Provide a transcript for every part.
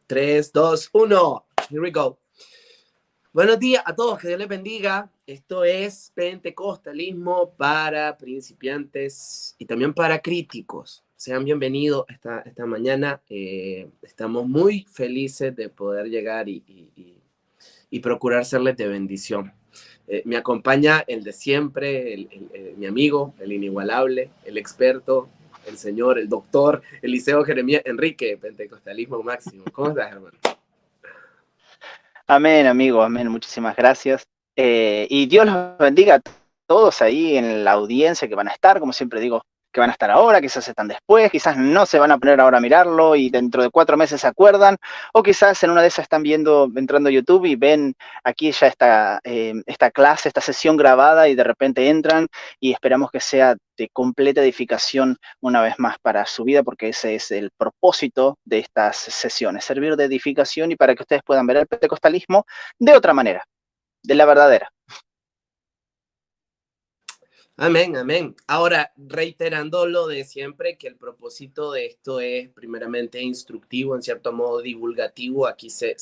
3, 2, 1. Here we go. Buenos días a todos, que Dios les bendiga. Esto es Pentecostalismo para principiantes y también para críticos. Sean bienvenidos esta mañana. Estamos muy felices de poder llegar y procurar serles de bendición. Me acompaña el de siempre, mi amigo, el inigualable, el experto, el señor, el doctor Eliseo Jeremías Enrique, Pentecostalismo Máximo. ¿Cómo estás, hermano? Amén, amigo, amén. Muchísimas gracias. Y Dios los bendiga a todos ahí en la audiencia que van a estar, como siempre digo, que van a estar ahora, quizás están después, quizás no se van a poner ahora a mirarlo y dentro de 4 meses se acuerdan, o quizás en una de esas están entrando a YouTube y ven aquí ya esta clase, esta sesión grabada y de repente entran y esperamos que sea de completa edificación una vez más para su vida, porque ese es el propósito de estas sesiones, servir de edificación y para que ustedes puedan ver el pentecostalismo de otra manera, de la verdadera. Amén, amén. Ahora, reiterando lo de siempre, que el propósito de esto es primeramente instructivo, en cierto modo divulgativo. Aquí se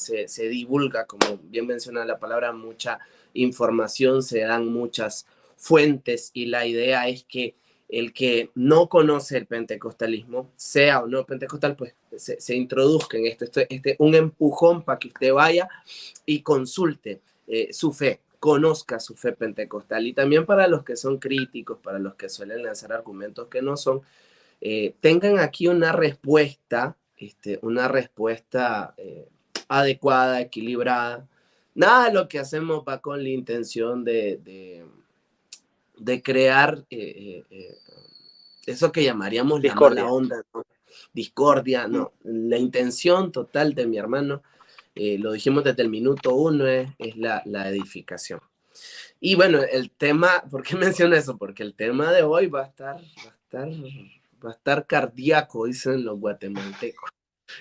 divulga, como bien menciona la palabra, mucha información, se dan muchas fuentes y la idea es que el que no conoce el pentecostalismo, sea o no pentecostal, pues se introduzca en esto. Un empujón para que usted vaya y consulte su fe, conozca su fe pentecostal. Y también para los que son críticos, para los que suelen lanzar argumentos que no son, tengan aquí una respuesta adecuada, equilibrada. Nada de lo que hacemos va con la intención de crear eso que llamaríamos la mala Discordia. onda, ¿no? Discordia, no. La intención total de mi hermano, lo dijimos desde el minuto 1, es la edificación. Y bueno, el tema, ¿por qué menciono eso? Porque el tema de hoy va a estar cardíaco, dicen los guatemaltecos.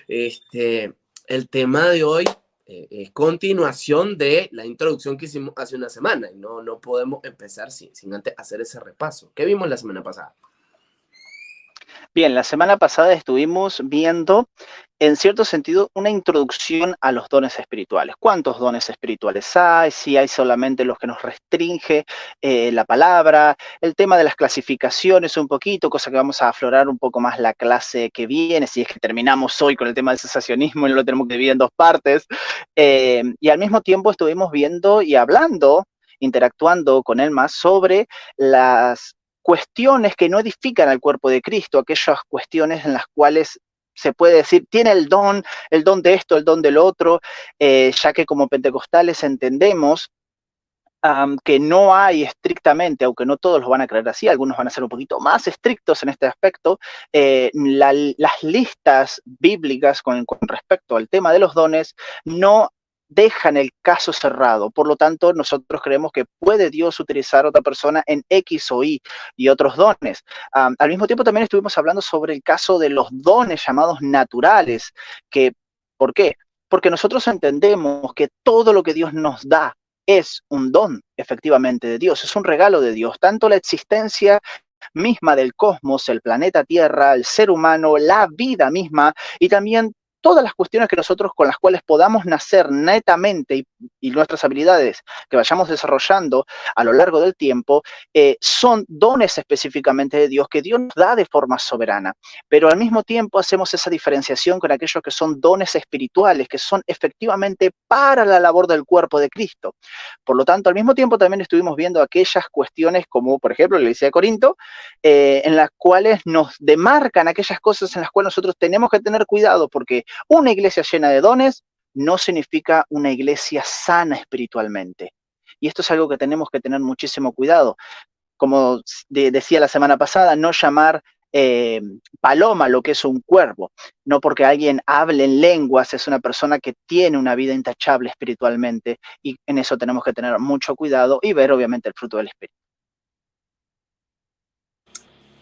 El tema de hoy es continuación de la introducción que hicimos hace una semana y no podemos empezar sin antes hacer ese repaso. ¿Qué vimos la semana pasada? Bien, la semana pasada estuvimos viendo, en cierto sentido, una introducción a los dones espirituales. ¿Cuántos dones espirituales hay? Si hay solamente los que nos restringe la palabra, el tema de las clasificaciones un poquito, cosa que vamos a aflorar un poco más la clase que viene, si es que terminamos hoy con el tema del cesacionismo y no lo tenemos que dividir en 2 partes. Y al mismo tiempo estuvimos viendo y hablando, interactuando con él más sobre las cuestiones que no edifican al cuerpo de Cristo, aquellas cuestiones en las cuales se puede decir, tiene el don de esto, el don del otro, ya que como pentecostales entendemos que no hay estrictamente, aunque no todos lo van a creer así, algunos van a ser un poquito más estrictos en este aspecto, las listas bíblicas con respecto al tema de los dones no dejan el caso cerrado. Por lo tanto, nosotros creemos que puede Dios utilizar a otra persona en X o Y y otros dones. Al mismo tiempo, también estuvimos hablando sobre el caso de los dones llamados naturales, que, ¿por qué? Porque nosotros entendemos que todo lo que Dios nos da es un don, efectivamente, de Dios, es un regalo de Dios, tanto la existencia misma del cosmos, el planeta Tierra, el ser humano, la vida misma y también todas las cuestiones que nosotros con las cuales podamos nacer netamente y nuestras habilidades que vayamos desarrollando a lo largo del tiempo, son dones específicamente de Dios que Dios nos da de forma soberana. Pero al mismo tiempo hacemos esa diferenciación con aquellos que son dones espirituales, que son efectivamente para la labor del cuerpo de Cristo. Por lo tanto, al mismo tiempo también estuvimos viendo aquellas cuestiones como, por ejemplo, la Iglesia de Corinto, en las cuales nos demarcan aquellas cosas en las cuales nosotros tenemos que tener cuidado, porque una iglesia llena de dones no significa una iglesia sana espiritualmente. Y esto es algo que tenemos que tener muchísimo cuidado. Como decía la semana pasada, no llamar paloma lo que es un cuervo. No porque alguien hable en lenguas es una persona que tiene una vida intachable espiritualmente, y en eso tenemos que tener mucho cuidado y ver obviamente el fruto del Espíritu.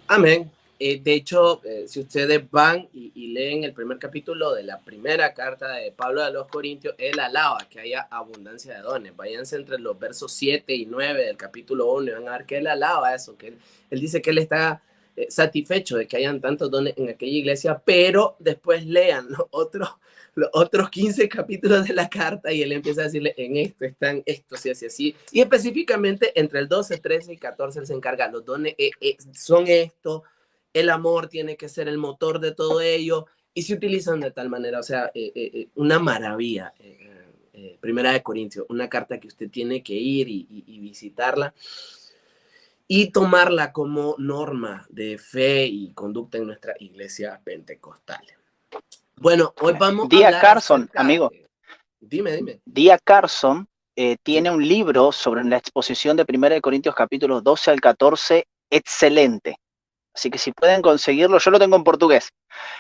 Amén. De hecho, si ustedes van y leen el primer capítulo de la primera carta de Pablo a los Corintios, él alaba que haya abundancia de dones. Váyanse entre los versos 7 y 9 del capítulo 1 y van a ver que él alaba eso, que él dice que él está satisfecho de que hayan tantos dones en aquella iglesia, pero después lean los otros 15 capítulos de la carta y él empieza a decirle, en esto están estos y así, así. Y específicamente entre el 12, 13 y 14 él se encarga, los dones son esto, el amor tiene que ser el motor de todo ello, y se utilizan de tal manera, o sea, una maravilla. Primera de Corintios, una carta que usted tiene que ir y visitarla y tomarla como norma de fe y conducta en nuestra iglesia pentecostal. Bueno, hoy vamos a hablar Carson, amigo. Dime. Día Carson tiene un libro sobre la exposición de 1 de Corintios capítulos 12 al 14, excelente. Así que si pueden conseguirlo, yo lo tengo en portugués.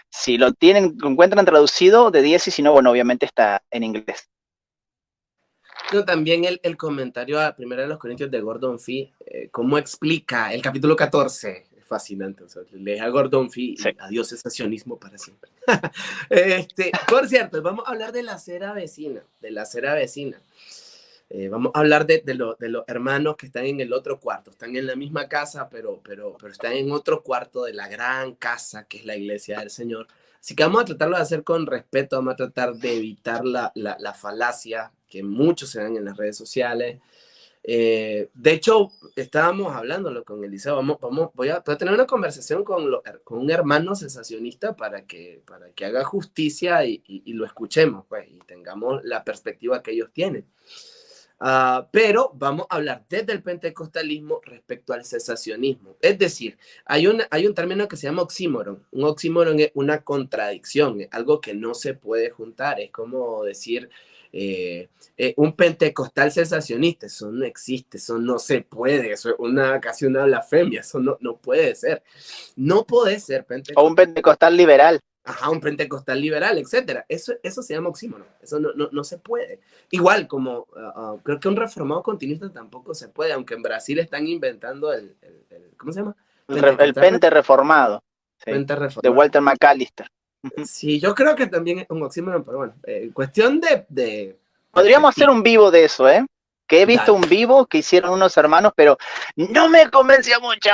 Si lo encuentran traducido, de 10, y si no, bueno, obviamente está en inglés. No, también el comentario a 1 de los Corintios de Gordon Fee, cómo explica el capítulo 14, es fascinante. O sea, lee a Gordon Fee y adiós cesacionismo para siempre. Por cierto, vamos a hablar de la acera vecina, vamos a hablar de los hermanos que están en el otro cuarto, están en la misma casa, pero están en otro cuarto de la gran casa que es la iglesia del Señor. Así que vamos a tratarlo de hacer con respeto, vamos a tratar de evitar la falacia que muchos se dan en las redes sociales. De hecho, estábamos hablándolo con Eliseo, voy a tener una conversación con un hermano sensacionista para que haga justicia y lo escuchemos, pues, y tengamos la perspectiva que ellos tienen. Pero vamos a hablar desde el pentecostalismo respecto al cesacionismo. Es decir, hay un término que se llama oxímoron. Un oxímoron es una contradicción, es algo que no se puede juntar. Es como decir un pentecostal cesacionista. Eso no existe, eso no se puede. Eso es casi una blasfemia. Eso no puede ser. No puede ser pentecostal. O un pentecostal liberal. Ajá, un pentecostal liberal, etcétera. Eso se llama oxímoron. Eso no se puede. Igual como creo que un reformado continuista tampoco se puede, aunque en Brasil están inventando el ¿cómo se llama? El pente reformado. Sí, pente reformado. De Walter McAllister. Sí, yo creo que también es un oxímoron, pero bueno, cuestión de podríamos hacer un vivo de eso, ¿eh? Que he visto un vivo que hicieron unos hermanos, pero no me convenció mucho.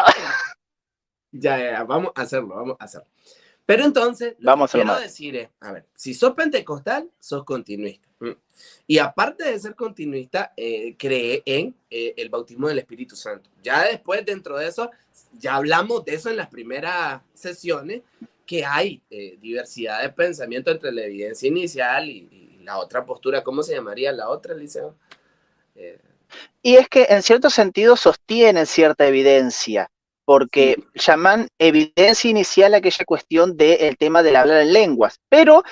Ya, vamos a hacerlo. Pero entonces, lo que quiero decir es, a ver, si sos pentecostal, sos continuista. Y aparte de ser continuista, cree en el bautismo del Espíritu Santo. Ya después, dentro de eso, ya hablamos de eso en las primeras sesiones, que hay diversidad de pensamiento entre la evidencia inicial y la otra postura. ¿Cómo se llamaría la otra, Eliseo? Y es que en cierto sentido sostienen cierta evidencia, porque llaman evidencia inicial aquella cuestión del tema del hablar en lenguas, pero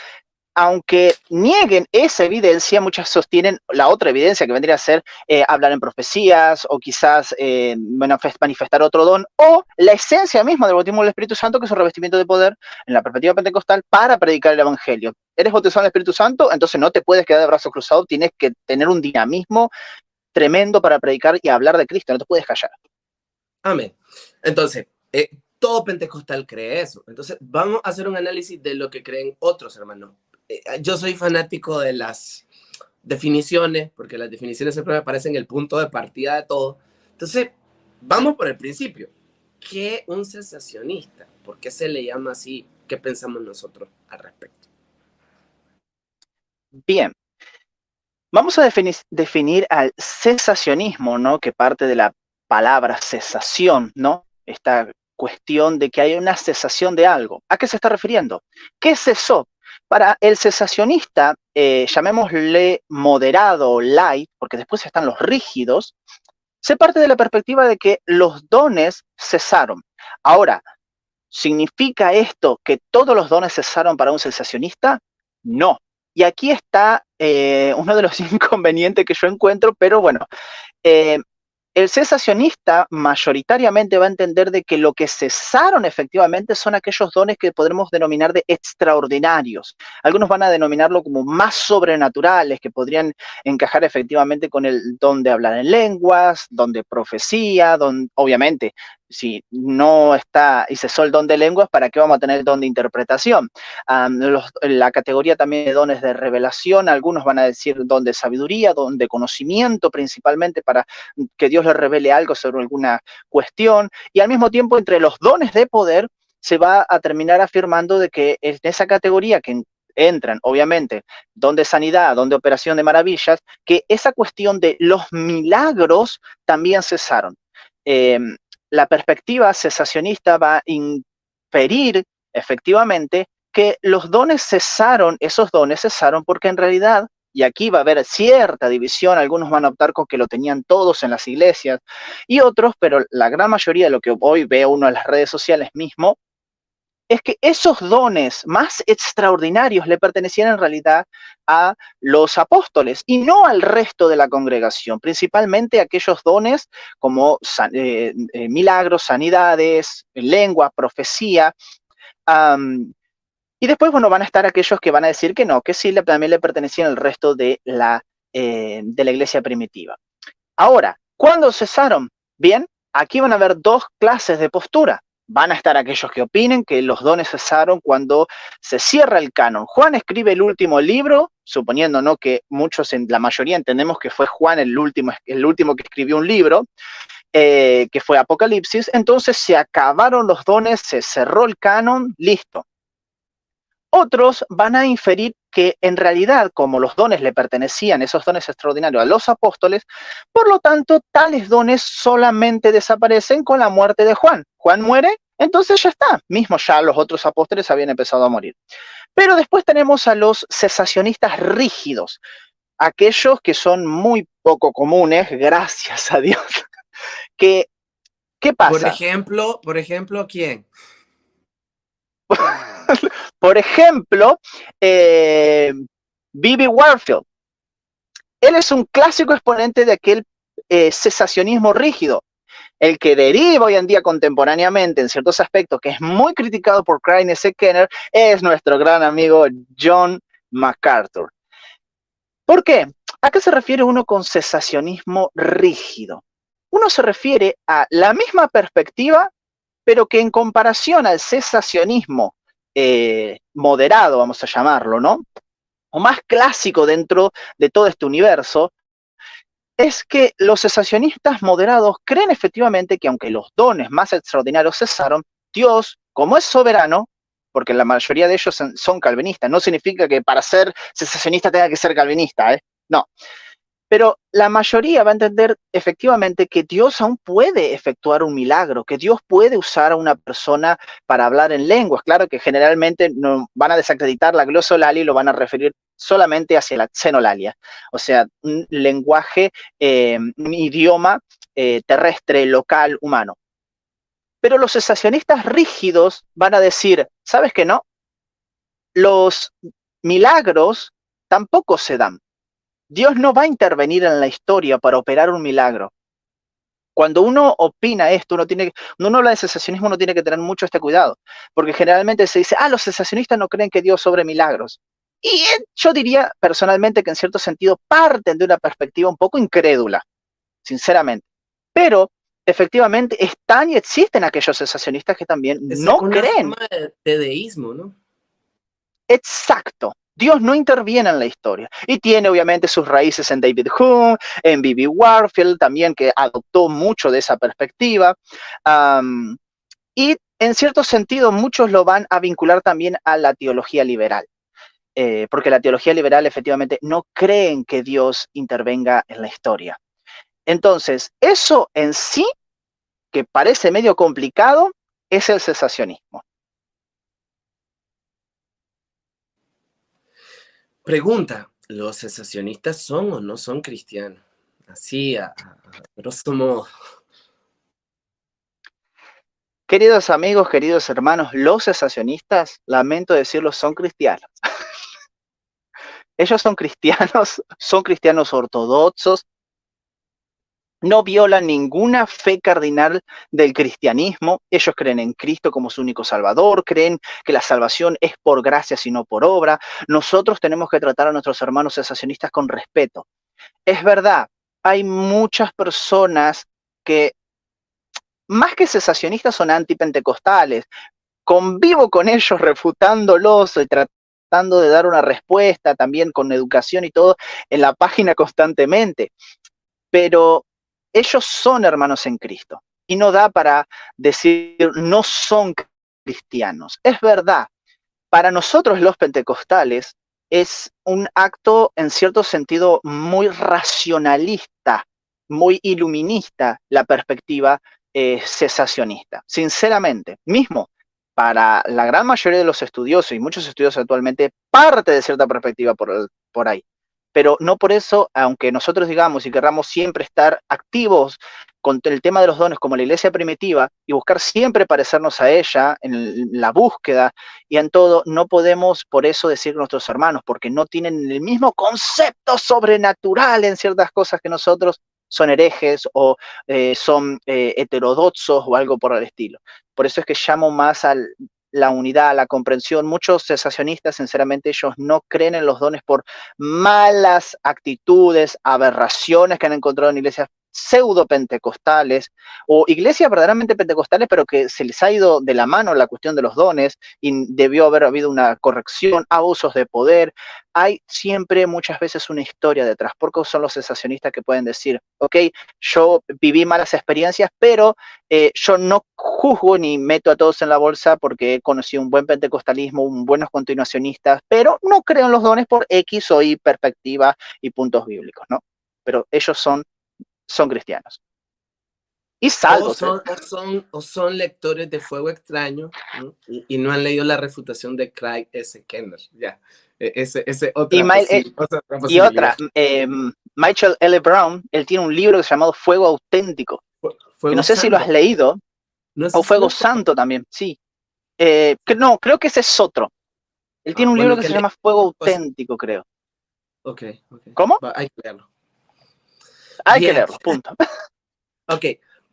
aunque nieguen esa evidencia, muchas sostienen la otra evidencia que vendría a ser hablar en profecías o quizás manifestar otro don, o la esencia misma del bautismo del Espíritu Santo, que es un revestimiento de poder en la perspectiva pentecostal para predicar el evangelio. Eres bautizado en el Espíritu Santo, entonces no te puedes quedar de brazos cruzados, tienes que tener un dinamismo tremendo para predicar y hablar de Cristo, no te puedes callar. Amén. Entonces, todo pentecostal cree eso. Entonces, vamos a hacer un análisis de lo que creen otros hermanos. Yo soy fanático de las definiciones, porque las definiciones siempre me parecen el punto de partida de todo. Entonces, vamos por el principio. ¿Qué un cesacionista? ¿Por qué se le llama así? ¿Qué pensamos nosotros al respecto? Bien. Vamos a definir al cesacionismo, ¿no? Que parte de la palabra cesación, ¿no? Esta cuestión de que hay una cesación de algo. ¿A qué se está refiriendo? ¿Qué cesó? Para el cesacionista, llamémosle moderado o light, porque después están los rígidos, se parte de la perspectiva de que los dones cesaron. Ahora, ¿significa esto que todos los dones cesaron para un cesacionista? No. Y aquí está uno de los inconvenientes que yo encuentro, pero bueno, el cesacionista mayoritariamente va a entender de que lo que cesaron efectivamente son aquellos dones que podremos denominar de extraordinarios. Algunos van a denominarlo como más sobrenaturales, que podrían encajar efectivamente con el don de hablar en lenguas, don de profecía, obviamente si no está y cesó el don de lenguas, ¿para qué vamos a tener el don de interpretación? La categoría también de dones de revelación, algunos van a decir don de sabiduría, don de conocimiento, principalmente para que Dios le revele algo sobre alguna cuestión, y al mismo tiempo entre los dones de poder se va a terminar afirmando de que en esa categoría que entran, obviamente, don de sanidad, don de operación de maravillas, que esa cuestión de los milagros también cesaron. Eh, la perspectiva cesacionista va a inferir efectivamente que los dones cesaron, esos dones cesaron porque en realidad, y aquí va a haber cierta división, algunos van a optar con que lo tenían todos en las iglesias y otros, pero la gran mayoría de lo que hoy ve uno en las redes sociales mismo, es que esos dones más extraordinarios le pertenecían en realidad a los apóstoles y no al resto de la congregación, principalmente aquellos dones como milagros, sanidades, lengua, profecía. Y después, bueno, van a estar aquellos que van a decir que no, que sí también le pertenecían al resto de la iglesia primitiva. Ahora, ¿cuándo cesaron? Bien, aquí van a haber dos clases de postura. Van a estar aquellos que opinen que los dones cesaron cuando se cierra el canon. Juan escribe el último libro, suponiendo ¿no? que muchos, la mayoría entendemos que fue Juan el último que escribió un libro, que fue Apocalipsis, entonces se acabaron los dones, se cerró el canon, listo. Otros van a inferir que en realidad, como los dones le pertenecían, esos dones extraordinarios, a los apóstoles, por lo tanto, tales dones solamente desaparecen con la muerte de Juan. Juan muere, entonces ya está. Mismo ya los otros apóstoles habían empezado a morir. Pero después tenemos a los cesacionistas rígidos, aquellos que son muy poco comunes, gracias a Dios. ¿Qué pasa? Por ejemplo, ¿quién? Por ejemplo, B.B. Warfield. Él es un clásico exponente de aquel cesacionismo rígido, el que deriva hoy en día contemporáneamente en ciertos aspectos, que es muy criticado por Craig S. Kenner, es nuestro gran amigo John MacArthur. ¿Por qué? ¿A qué se refiere uno con cesacionismo rígido? Uno se refiere a la misma perspectiva, pero que en comparación al cesacionismo moderado, vamos a llamarlo, ¿no? O más clásico dentro de todo este universo, es que los cesacionistas moderados creen efectivamente que aunque los dones más extraordinarios cesaron, Dios, como es soberano, porque la mayoría de ellos son calvinistas, no significa que para ser cesacionista tenga que ser calvinista, no. Pero la mayoría va a entender efectivamente que Dios aún puede efectuar un milagro, que Dios puede usar a una persona para hablar en lenguas. Claro que generalmente no van a desacreditar la glosolalia y lo van a referir solamente hacia la xenolalia, o sea, un lenguaje, un idioma terrestre, local, humano. Pero los cesacionistas rígidos van a decir, ¿sabes qué no? Los milagros tampoco se dan. Dios no va a intervenir en la historia para operar un milagro. Cuando uno opina esto, uno habla de cesacionismo, uno tiene que tener mucho este cuidado, porque generalmente se dice, los cesacionistas no creen que Dios obre milagros. Y yo diría personalmente que en cierto sentido parten de una perspectiva un poco incrédula, sinceramente. Pero efectivamente están y existen aquellos cesacionistas que también no creen. Una forma de deísmo, ¿no? Exacto. Dios no interviene en la historia. Y tiene obviamente sus raíces en David Hume, en B.B. Warfield también, que adoptó mucho de esa perspectiva. Y en cierto sentido muchos lo van a vincular también a la teología liberal. Porque la teología liberal efectivamente no creen que Dios intervenga en la historia. Entonces, eso en sí, que parece medio complicado, es el cesacionismo. Pregunta, ¿los cesacionistas son o no son cristianos? Así, a grosso modo. Queridos amigos, queridos hermanos, los cesacionistas, lamento decirlo, son cristianos. Ellos son cristianos ortodoxos, no violan ninguna fe cardinal del cristianismo. Ellos creen en Cristo como su único salvador, creen que la salvación es por gracia, sino por obra. Nosotros tenemos que tratar a nuestros hermanos cesacionistas con respeto. Es verdad, hay muchas personas que más que cesacionistas son antipentecostales. Convivo con ellos refutándolos y tratando de dar una respuesta también con educación y todo en la página constantemente. Pero ellos son hermanos en Cristo y no da para decir no son cristianos. Es verdad, para nosotros los pentecostales es un acto en cierto sentido muy racionalista, muy iluminista la perspectiva cesacionista. Sinceramente, mismo para la gran mayoría de los estudiosos y muchos estudiosos actualmente, parte de cierta perspectiva por ahí. Pero no por eso, aunque nosotros digamos y querramos siempre estar activos con el tema de los dones como la iglesia primitiva y buscar siempre parecernos a ella en la búsqueda y en todo, no podemos por eso decir que nuestros hermanos, porque no tienen el mismo concepto sobrenatural en ciertas cosas que nosotros, son herejes o son heterodoxos o algo por el estilo. Por eso es que llamo más a la unidad, a la comprensión. Muchos cesacionistas, sinceramente, ellos no creen en los dones por malas actitudes, aberraciones que han encontrado en iglesias pseudo-pentecostales o iglesias verdaderamente pentecostales, pero que se les ha ido de la mano la cuestión de los dones y debió haber habido una corrección, abusos de poder. Hay siempre muchas veces una historia detrás, porque son los cesacionistas que pueden decir, ok, yo viví malas experiencias, pero yo no juzgo ni meto a todos en la bolsa porque he conocido un buen pentecostalismo, un buenos continuacionistas, pero no creo en los dones por X o Y perspectiva y puntos bíblicos, ¿no? Pero ellos son cristianos. Y salvos. O son lectores de Fuego Extraño, ¿no? Y no han leído la refutación de Craig S. Kenner. Ya. Ese otra, y otra, Michael L. Brown, él tiene un libro llamado Fuego Auténtico. No sé si lo has leído. No sé o Fuego Santo también, sí. No, creo que ese es otro. Él tiene un libro que se llama Fuego Auténtico, creo. Ok. ¿Cómo? Hay que leerlo. Hay que leerlo, punto. Ok.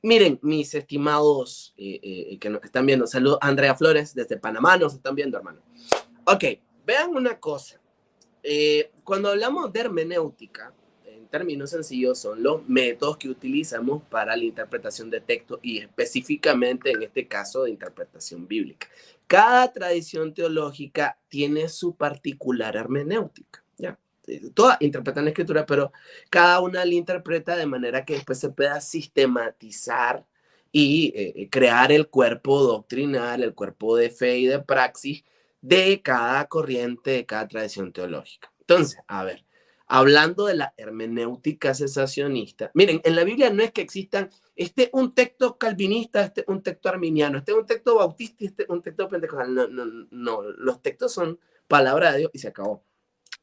Miren, mis estimados que nos están viendo, saludos a Andrea Flores desde Panamá, nos están viendo, hermano. Ok, vean una cosa. Cuando hablamos de hermenéutica, en términos sencillos, son los métodos que utilizamos para la interpretación de texto y específicamente en este caso de interpretación bíblica. Cada tradición teológica tiene su particular hermenéutica, ¿ya? Todas interpretan la escritura, pero cada una la interpreta de manera que después se pueda sistematizar y crear el cuerpo doctrinal, el cuerpo de fe y de praxis de cada corriente, de cada tradición teológica. Entonces, a ver, hablando de la hermenéutica cesacionista, miren, en la Biblia no es que existan un texto calvinista, un texto arminiano, un texto bautista, un texto pentecostal. No, los textos son palabra de Dios y se acabó.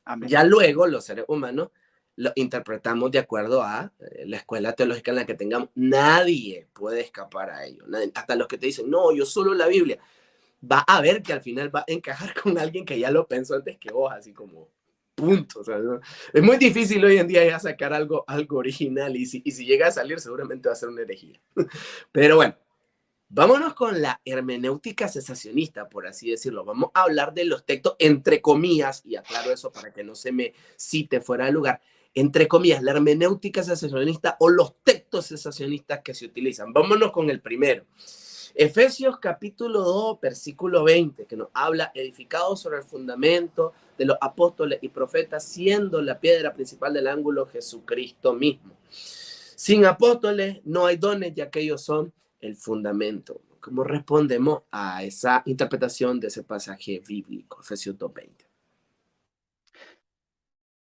Amén. Ya luego los seres humanos lo interpretamos de acuerdo a la escuela teológica en la que tengamos. Nadie puede escapar a ello. Nadie, hasta los que te dicen, no, yo solo la Biblia. Va a ver que al final va a encajar con alguien que ya lo pensó antes que vos, así como punto. O sea, ¿no? Es muy difícil hoy en día ya sacar algo original y si llega a salir seguramente va a ser una herejía. Pero bueno, vámonos con la hermenéutica cesacionista, por así decirlo. Vamos a hablar de los textos, entre comillas, y aclaro eso para que no se me cite fuera de lugar, entre comillas, la hermenéutica cesacionista o los textos cesacionistas que se utilizan. Vámonos con el primero. Efesios capítulo 2, versículo 20, que nos habla edificados sobre el fundamento de los apóstoles y profetas, siendo la piedra principal del ángulo Jesucristo mismo. Sin apóstoles no hay dones, ya que ellos son el fundamento. ¿Cómo respondemos a esa interpretación de ese pasaje bíblico, Efesios 2:20?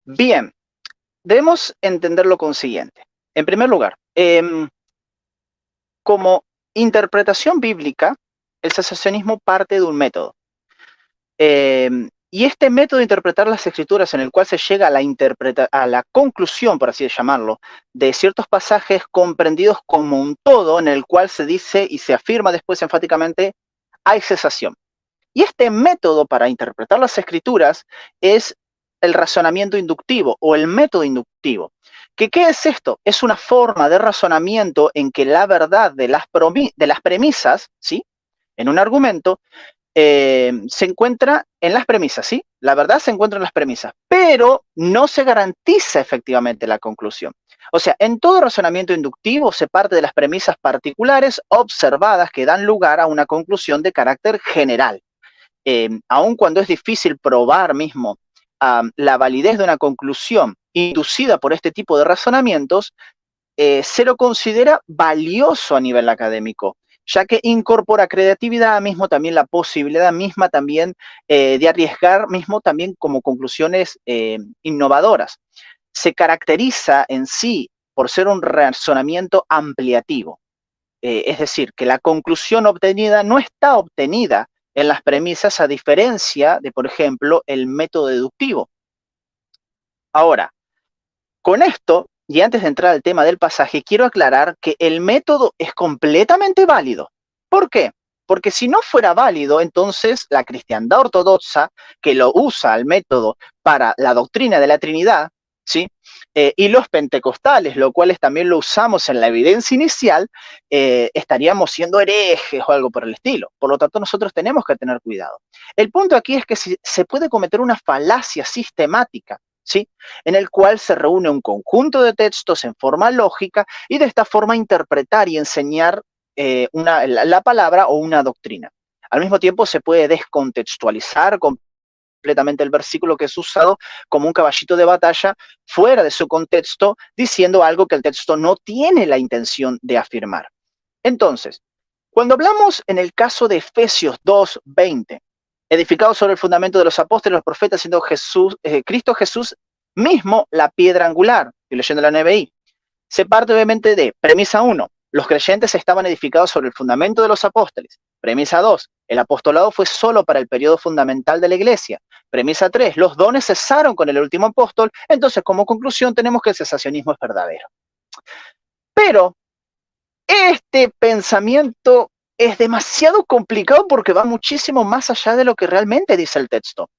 Bien, debemos entender lo consiguiente. En primer lugar, como interpretación bíblica, el cesacionismo parte de un método. Y este método de interpretar las escrituras en el cual se llega a la conclusión, por así llamarlo, de ciertos pasajes comprendidos como un todo en el cual se dice y se afirma después enfáticamente, hay cesación. Y este método para interpretar las escrituras es el razonamiento inductivo o el método inductivo. ¿Qué es esto? Es una forma de razonamiento en que la verdad de las premisas, ¿sí? En un argumento, se encuentra en las premisas, ¿sí? La verdad se encuentra en las premisas, pero no se garantiza efectivamente la conclusión. O sea, en todo razonamiento inductivo se parte de las premisas particulares observadas que dan lugar a una conclusión de carácter general. Aun cuando es difícil probar mismo la validez de una conclusión inducida por este tipo de razonamientos, se lo considera valioso a nivel académico, ya que incorpora creatividad mismo, también la posibilidad misma también de arriesgar mismo también como conclusiones innovadoras. Se caracteriza en sí por ser un razonamiento ampliativo, es decir, que la conclusión obtenida no está obtenida en las premisas a diferencia de, por ejemplo, el método deductivo. Ahora, con esto, y antes de entrar al tema del pasaje, quiero aclarar que el método es completamente válido. ¿Por qué? Porque si no fuera válido, entonces la cristiandad ortodoxa, que lo usa el método para la doctrina de la Trinidad, ¿sí? Y los pentecostales, lo cuales también lo usamos en la evidencia inicial, estaríamos siendo herejes o algo por el estilo. Por lo tanto, nosotros tenemos que tener cuidado. El punto aquí es que se puede cometer una falacia sistemática, ¿sí? En el cual se reúne un conjunto de textos en forma lógica y de esta forma interpretar y enseñar la palabra o una doctrina. Al mismo tiempo se puede descontextualizar completamente el versículo que es usado como un caballito de batalla fuera de su contexto, diciendo algo que el texto no tiene la intención de afirmar. Entonces, cuando hablamos en el caso de Efesios 2:20, edificado sobre el fundamento de los apóstoles, los profetas, siendo Cristo Jesús mismo la piedra angular, estoy leyendo la NBI, se parte obviamente de premisa 1, los creyentes estaban edificados sobre el fundamento de los apóstoles. Premisa 2, el apostolado fue solo para el periodo fundamental de la iglesia. Premisa 3, los dones cesaron con el último apóstol, entonces como conclusión tenemos que el cesacionismo es verdadero. Pero este pensamiento es demasiado complicado porque va muchísimo más allá de lo que realmente dice el texto.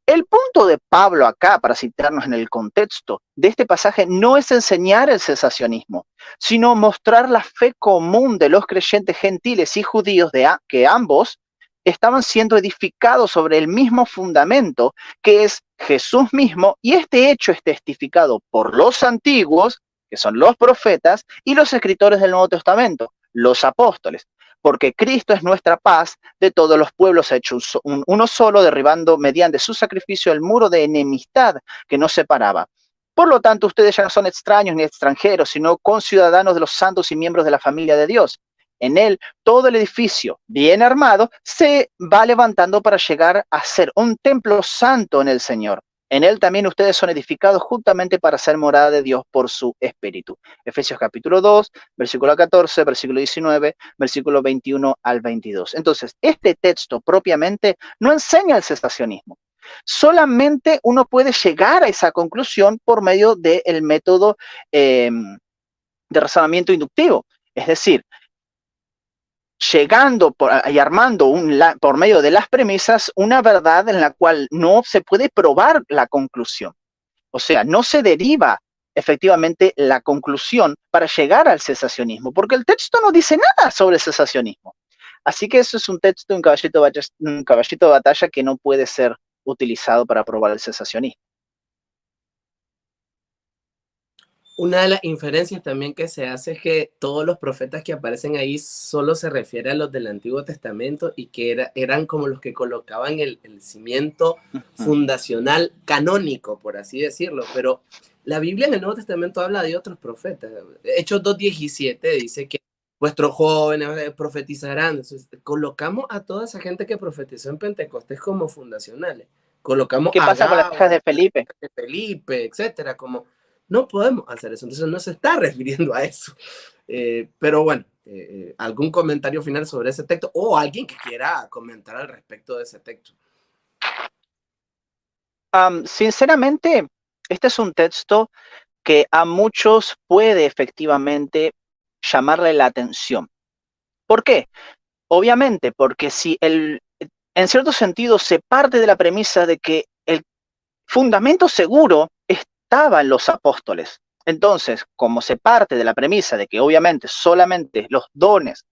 El punto de Pablo acá, para citarnos en el contexto de este pasaje, no es enseñar el cesacionismo, sino mostrar la fe común de los creyentes gentiles y judíos que ambos estaban siendo edificados sobre el mismo fundamento que es Jesús mismo, y este hecho es testificado por los antiguos, que son los profetas, y los escritores del Nuevo Testamento, los apóstoles. Porque Cristo es nuestra paz, de todos los pueblos ha hecho uno solo, derribando mediante su sacrificio el muro de enemistad que nos separaba. Por lo tanto, ustedes ya no son extraños ni extranjeros, sino conciudadanos de los santos y miembros de la familia de Dios. En él, todo el edificio, bien armado, se va levantando para llegar a ser un templo santo en el Señor. En él también ustedes son edificados juntamente para ser morada de Dios por su Espíritu. Efesios capítulo 2, versículo 14, versículo 19, versículo 21 al 22. Entonces, este texto propiamente no enseña el cesacionismo. Solamente uno puede llegar a esa conclusión por medio del método de razonamiento inductivo. Es decir, llegando y armando por medio de las premisas una verdad en la cual no se puede probar la conclusión. O sea, no se deriva efectivamente la conclusión para llegar al cesacionismo, porque el texto no dice nada sobre el cesacionismo. Así que eso es un texto, un caballito de batalla que no puede ser utilizado para probar el cesacionismo. Una de las inferencias también que se hace es que todos los profetas que aparecen ahí solo se refiere a los del Antiguo Testamento y que eran como los que colocaban el cimiento fundacional canónico, por así decirlo. Pero la Biblia en el Nuevo Testamento habla de otros profetas. Hechos 2:17 dice que vuestros jóvenes profetizarán. Entonces, colocamos a toda esa gente que profetizó en Pentecostés como fundacionales. Colocamos ¿Qué pasa con las hijas de Felipe, etcétera, como... No podemos hacer eso, entonces no se está refiriendo a eso. Pero bueno, ¿algún comentario final sobre ese texto o alguien que quiera comentar al respecto de ese texto? Sinceramente, este es un texto que a muchos puede efectivamente llamarle la atención. ¿Por qué? Obviamente, porque si en cierto sentido se parte de la premisa de que el fundamento seguro estaba en los apóstoles. Entonces, como se parte de la premisa de que obviamente solamente los dones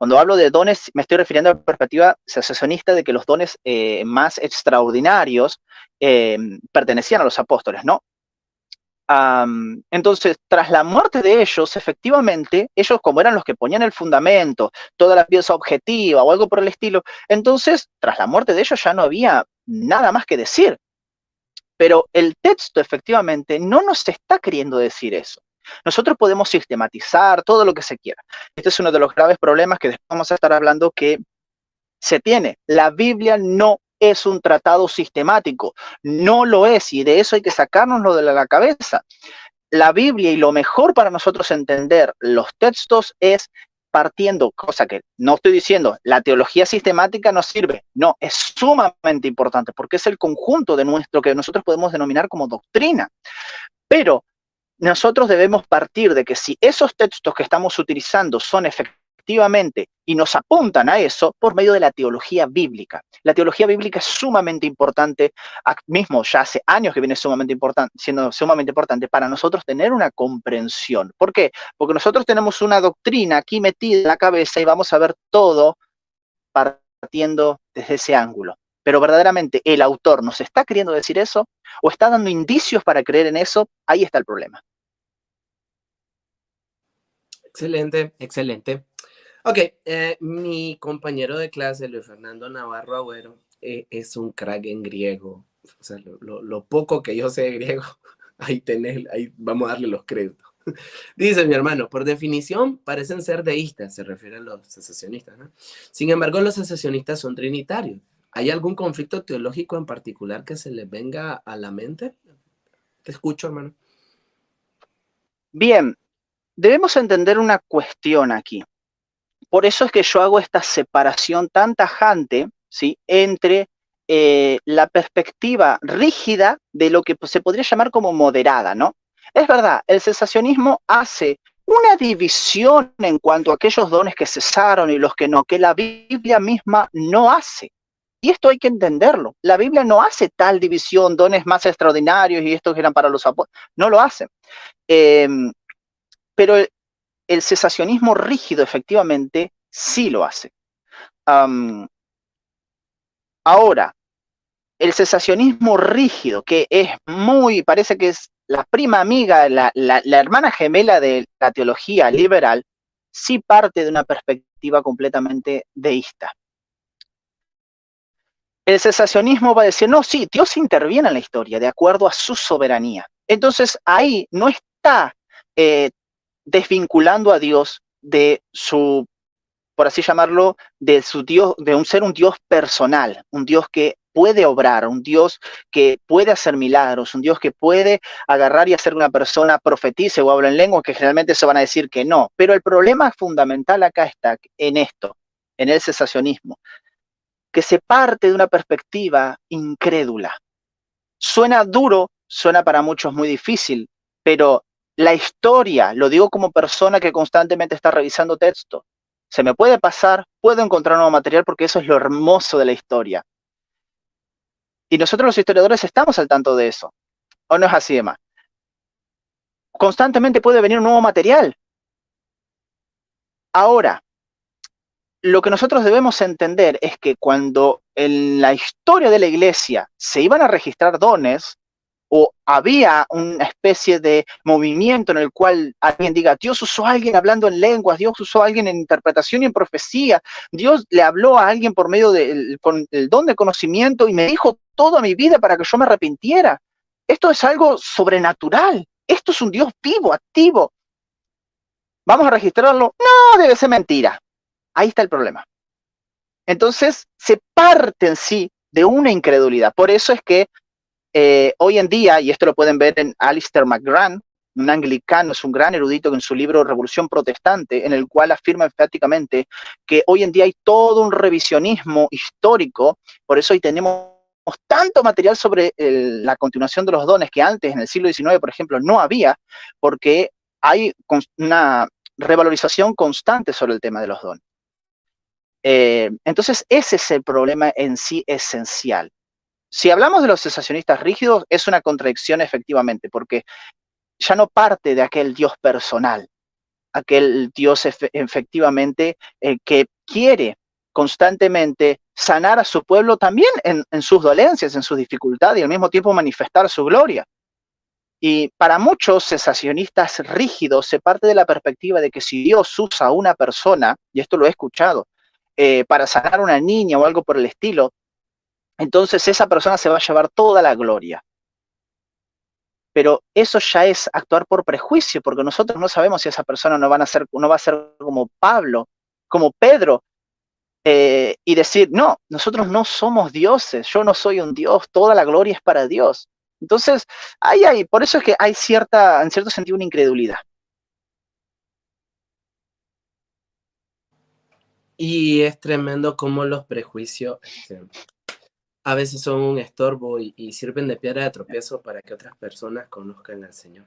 Cuando hablo de dones, me estoy refiriendo a la perspectiva cesacionista de que los dones más extraordinarios pertenecían a los apóstoles, ¿no? Entonces, tras la muerte de ellos, efectivamente, ellos como eran los que ponían el fundamento, toda la pieza objetiva o algo por el estilo, entonces, tras la muerte de ellos ya no había nada más que decir. Pero el texto efectivamente no nos está queriendo decir eso. Nosotros podemos sistematizar todo lo que se quiera. Este es uno de los graves problemas que después vamos a estar hablando que se tiene. La Biblia no es un tratado sistemático, no lo es, y de eso hay que sacárnoslo de la cabeza. La Biblia y lo mejor para nosotros entender los textos es partiendo, cosa que no estoy diciendo, la teología sistemática no sirve, no, es sumamente importante porque es el conjunto de nuestro que nosotros podemos denominar como doctrina, pero nosotros debemos partir de que si esos textos que estamos utilizando son efectivamente y nos apuntan a eso por medio de la teología bíblica. La teología bíblica es sumamente importante, mismo ya hace años que viene siendo sumamente importante para nosotros tener una comprensión. ¿Por qué? Porque nosotros tenemos una doctrina aquí metida en la cabeza y vamos a ver todo partiendo desde ese ángulo. Pero verdaderamente el autor nos está queriendo decir eso o está dando indicios para creer en eso, ahí está el problema. Excelente, excelente. Ok, mi compañero de clase, Luis Fernando Navarro Agüero, es un crack en griego. O sea, lo poco que yo sé de griego, ahí vamos a darle los créditos. Dice mi hermano, por definición parecen ser deístas, se refiere a los secesionistas, ¿no? Sin embargo, los secesionistas son trinitarios. ¿Hay algún conflicto teológico en particular que se les venga a la mente? Te escucho, hermano. Bien, debemos entender una cuestión aquí. Por eso es que yo hago esta separación tan tajante, ¿sí?, entre la perspectiva rígida de lo que se podría llamar como moderada, ¿no? Es verdad, el cesacionismo hace una división en cuanto a aquellos dones que cesaron y los que no, que la Biblia misma no hace. Y esto hay que entenderlo. La Biblia no hace tal división, dones más extraordinarios y estos que eran para los apóstoles. No lo hace. Pero el cesacionismo rígido efectivamente sí lo hace. Ahora, el cesacionismo rígido, que es parece que es la prima amiga, la hermana gemela de la teología liberal, sí parte de una perspectiva completamente deísta. El cesacionismo va a decir, no, sí, Dios interviene en la historia de acuerdo a su soberanía. Entonces, ahí no está desvinculando a Dios de su, por así llamarlo, de su Dios, de un Dios personal, un Dios que puede obrar, un Dios que puede hacer milagros, un Dios que puede agarrar y hacer que una persona profetice o hable en lengua, que generalmente se van a decir que no. Pero el problema fundamental acá está en esto, en el cesacionismo, que se parte de una perspectiva incrédula. Suena duro, suena para muchos muy difícil, pero la historia, lo digo como persona que constantemente está revisando texto, se me puede pasar, puedo encontrar nuevo material porque eso es lo hermoso de la historia. Y nosotros los historiadores estamos al tanto de eso. ¿O no es así, Emma? Constantemente puede venir un nuevo material. Ahora, lo que nosotros debemos entender es que cuando en la historia de la iglesia se iban a registrar dones, o había una especie de movimiento en el cual alguien diga, Dios usó a alguien hablando en lenguas, Dios usó a alguien en interpretación y en profecía, Dios le habló a alguien por medio con el don de conocimiento y me dijo toda mi vida para que yo me arrepintiera. Esto es algo sobrenatural, esto es un Dios vivo, activo. ¿Vamos a registrarlo? No, debe ser mentira. Ahí está el problema. Entonces, se parte en sí de una incredulidad. Por eso es que hoy en día, y esto lo pueden ver en Alistair McGran, un anglicano, es un gran erudito en su libro Revolución Protestante, en el cual afirma enfáticamente que hoy en día hay todo un revisionismo histórico, por eso hoy tenemos tanto material sobre la continuación de los dones que antes, en el siglo XIX, por ejemplo, no había, porque hay una revalorización constante sobre el tema de los dones. Entonces, ese es el problema en sí esencial. Si hablamos de los cesacionistas rígidos, es una contradicción efectivamente, porque ya no parte de aquel Dios personal. aquel Dios efectivamente que quiere constantemente sanar a su pueblo también en sus dolencias, en sus dificultades y al mismo tiempo manifestar su gloria. Y para muchos cesacionistas rígidos se parte de la perspectiva de que si Dios usa a una persona, y esto lo he escuchado, para sanar a una niña o algo por el estilo, entonces esa persona se va a llevar toda la gloria. Pero eso ya es actuar por prejuicio, porque nosotros no sabemos si esa persona no va a ser como Pablo, como Pedro, y decir, no, nosotros no somos dioses, yo no soy un dios, toda la gloria es para Dios. Entonces, por eso es que hay en cierto sentido, una incredulidad. Y es tremendo cómo los prejuicios a veces son un estorbo y sirven de piedra de tropiezo para que otras personas conozcan al Señor.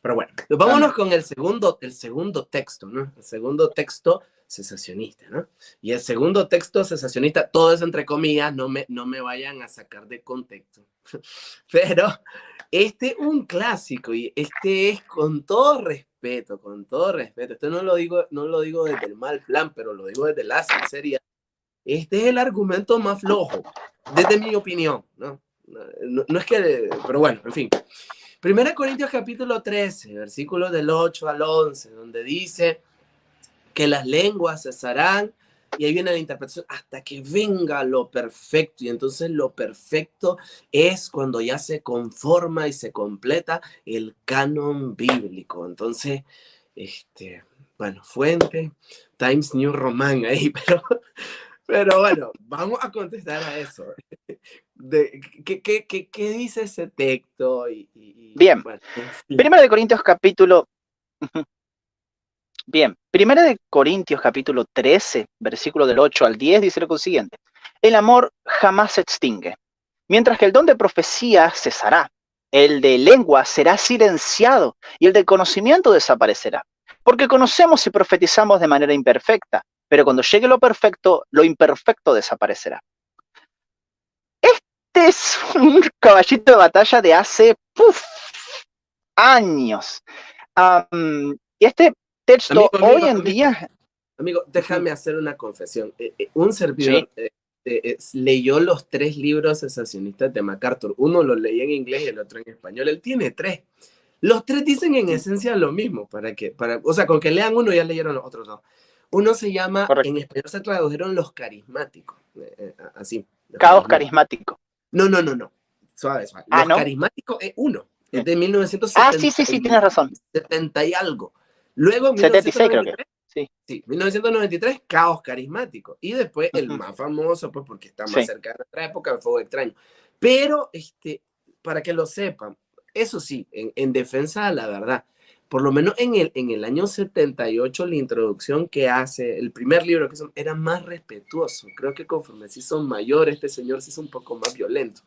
Pero bueno, vámonos con el segundo texto, ¿no? El segundo texto cesacionista, ¿no? Y el segundo texto cesacionista, todo es entre comillas, no me vayan a sacar de contexto. Pero este es un clásico y este es con todo respeto, esto no lo digo desde el mal plan, pero lo digo desde la sinceridad. Este es el argumento más flojo, desde mi opinión, ¿no? No es que, pero bueno, en fin. 1 Corintios capítulo 13, versículos del 8 al 11, donde dice que las lenguas cesarán, y ahí viene la interpretación, hasta que venga lo perfecto. Y entonces lo perfecto es cuando ya se conforma y se completa el canon bíblico. Entonces, bueno, fuente, Times New Roman ahí, pero bueno, vamos a contestar a eso. ¿Qué dice ese texto? Bien, bueno, Primera de Corintios capítulo... Bien, Primera de Corintios capítulo 13, versículo del 8 al 10, dice lo siguiente. El amor jamás se extingue, mientras que el don de profecía cesará, el de lengua será silenciado y el de conocimiento desaparecerá. Porque conocemos y profetizamos de manera imperfecta, pero cuando llegue lo perfecto, lo imperfecto desaparecerá. Este es un caballito de batalla de hace años. Y este texto hoy en día... Amigo, déjame hacer una confesión. Un servidor leyó los 3 libros cesacionistas de MacArthur. Uno lo leí en inglés y el otro en español. Él tiene 3. Los 3 dicen en esencia lo mismo. O sea, con que lean uno ya leyeron los otros 2. Uno se llama, correcto, en español se tradujeron los carismáticos. Así. Caos carismático. No. Suave. Los carismáticos es uno. Es de 1970. Sí, tienes razón. 70 y algo. Luego, 76 creo que. Sí, 1993, Caos Carismático. Y después el más famoso, pues porque está más cerca de nuestra época, Fuego Extraño. Pero, para que lo sepan, eso sí, en defensa de la verdad, por lo menos en el año 78, la introducción que hace, el primer libro que era más respetuoso. Creo que conforme se hizo mayor, este señor se hizo un poco más violento.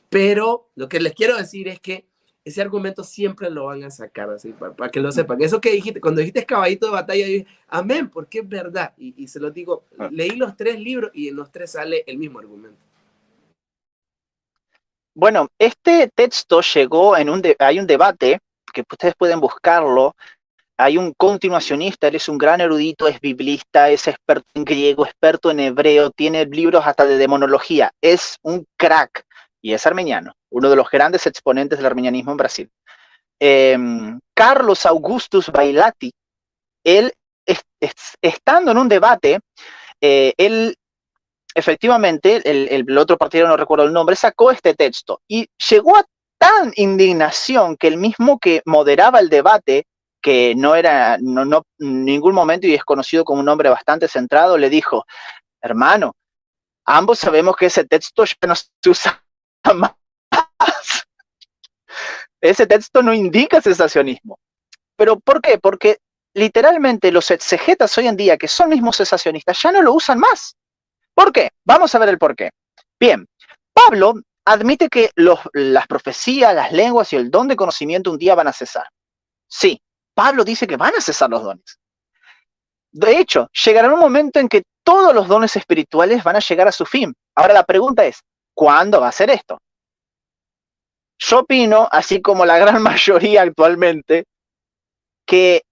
Pero lo que les quiero decir es que ese argumento siempre lo van a sacar así, para que lo sepan. Eso que dijiste, cuando dijiste caballito de batalla, yo dije, amén, porque es verdad. Y se lo digo, leí los 3 libros y en los 3 sale el mismo argumento. Bueno, este texto llegó hay un debate, que ustedes pueden buscarlo. Hay un continuacionista, él es un gran erudito, es biblista, es experto en griego, experto en hebreo, tiene libros hasta de demonología, es un crack y es armeniano, uno de los grandes exponentes del armenianismo en Brasil. Carlos Augustus Bailati, él estando en un debate, él efectivamente, el otro partido, no recuerdo el nombre, sacó este texto y llegó a tan indignación que el mismo que moderaba el debate, que no era en ningún momento y es conocido como un hombre bastante centrado, le dijo, hermano, ambos sabemos que ese texto ya no se usa más. Ese texto no indica cesacionismo. ¿Pero por qué? Porque literalmente los exegetas hoy en día, que son mismos cesacionistas, ya no lo usan más. ¿Por qué? Vamos a ver el por qué. Bien, Pablo admite que las profecías, las lenguas y el don de conocimiento un día van a cesar. Sí, Pablo dice que van a cesar los dones. De hecho, llegará un momento en que todos los dones espirituales van a llegar a su fin. Ahora la pregunta es, ¿cuándo va a ser esto? Yo opino, así como la gran mayoría actualmente, que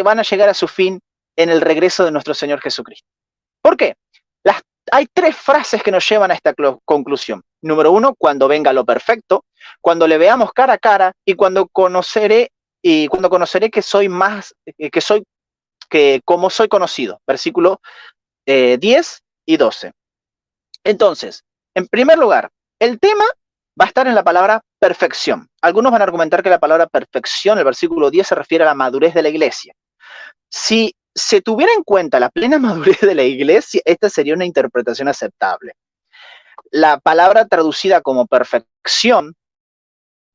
van a llegar a su fin en el regreso de nuestro Señor Jesucristo. ¿Por qué? Hay tres frases que nos llevan a esta conclusión. Número uno, cuando venga lo perfecto, cuando le veamos cara a cara y cuando conoceré que soy como soy conocido. Versículo 10 y 12. Entonces, en primer lugar, el tema va a estar en la palabra perfección. Algunos van a argumentar que la palabra perfección, el versículo 10, se refiere a la madurez de la iglesia. Si se tuviera en cuenta la plena madurez de la iglesia, esta sería una interpretación aceptable. La palabra traducida como perfección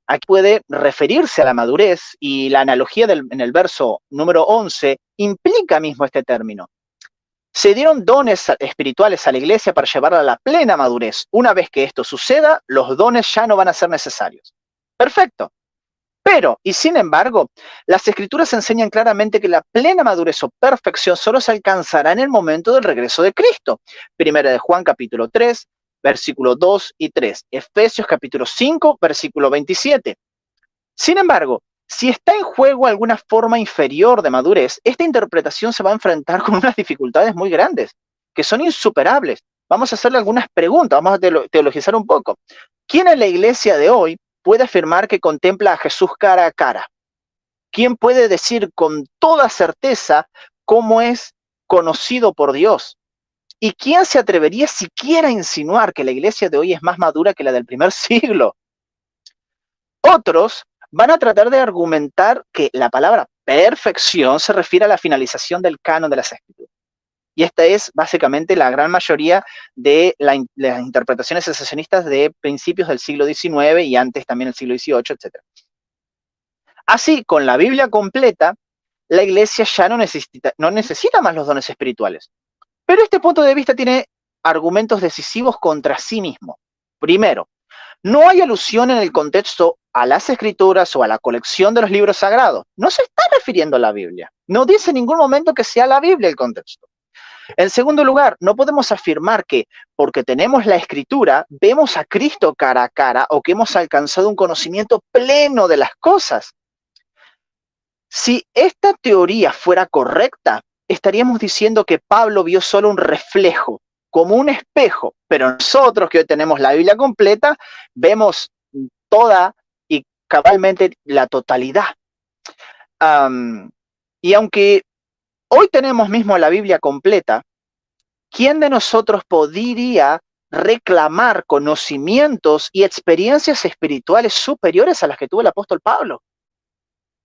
aquí puede referirse a la madurez y la analogía en el verso número 11 implica mismo este término. Se dieron dones espirituales a la iglesia para llevarla a la plena madurez. Una vez que esto suceda, los dones ya no van a ser necesarios. Perfecto. Pero, y sin embargo, las escrituras enseñan claramente que la plena madurez o perfección solo se alcanzará en el momento del regreso de Cristo. Primera de Juan capítulo 3, versículos 2 y 3. Efesios capítulo 5, versículo 27. Sin embargo, si está en juego alguna forma inferior de madurez, esta interpretación se va a enfrentar con unas dificultades muy grandes, que son insuperables. Vamos a hacerle algunas preguntas, vamos a teologizar un poco. ¿Quién en la iglesia de hoy puede afirmar que contempla a Jesús cara a cara? ¿Quién puede decir con toda certeza cómo es conocido por Dios? ¿Y quién se atrevería siquiera a insinuar que la iglesia de hoy es más madura que la del primer siglo? Otros van a tratar de argumentar que la palabra perfección se refiere a la finalización del canon de las escrituras. Y esta es básicamente la gran mayoría de las interpretaciones cesacionistas de principios del siglo XIX y antes también el siglo XVIII, etc. Así, con la Biblia completa, la iglesia ya no necesita más los dones espirituales. Pero este punto de vista tiene argumentos decisivos contra sí mismo. Primero, no hay alusión en el contexto a las escrituras o a la colección de los libros sagrados. No se está refiriendo a la Biblia. No dice en ningún momento que sea la Biblia el contexto. En segundo lugar, no podemos afirmar que porque tenemos la escritura, vemos a Cristo cara a cara o que hemos alcanzado un conocimiento pleno de las cosas. Si esta teoría fuera correcta, estaríamos diciendo que Pablo vio solo un reflejo, como un espejo, pero nosotros que hoy tenemos la Biblia completa, vemos toda y cabalmente la totalidad. Y aunque hoy tenemos mismo la Biblia completa, ¿quién de nosotros podría reclamar conocimientos y experiencias espirituales superiores a las que tuvo el apóstol Pablo?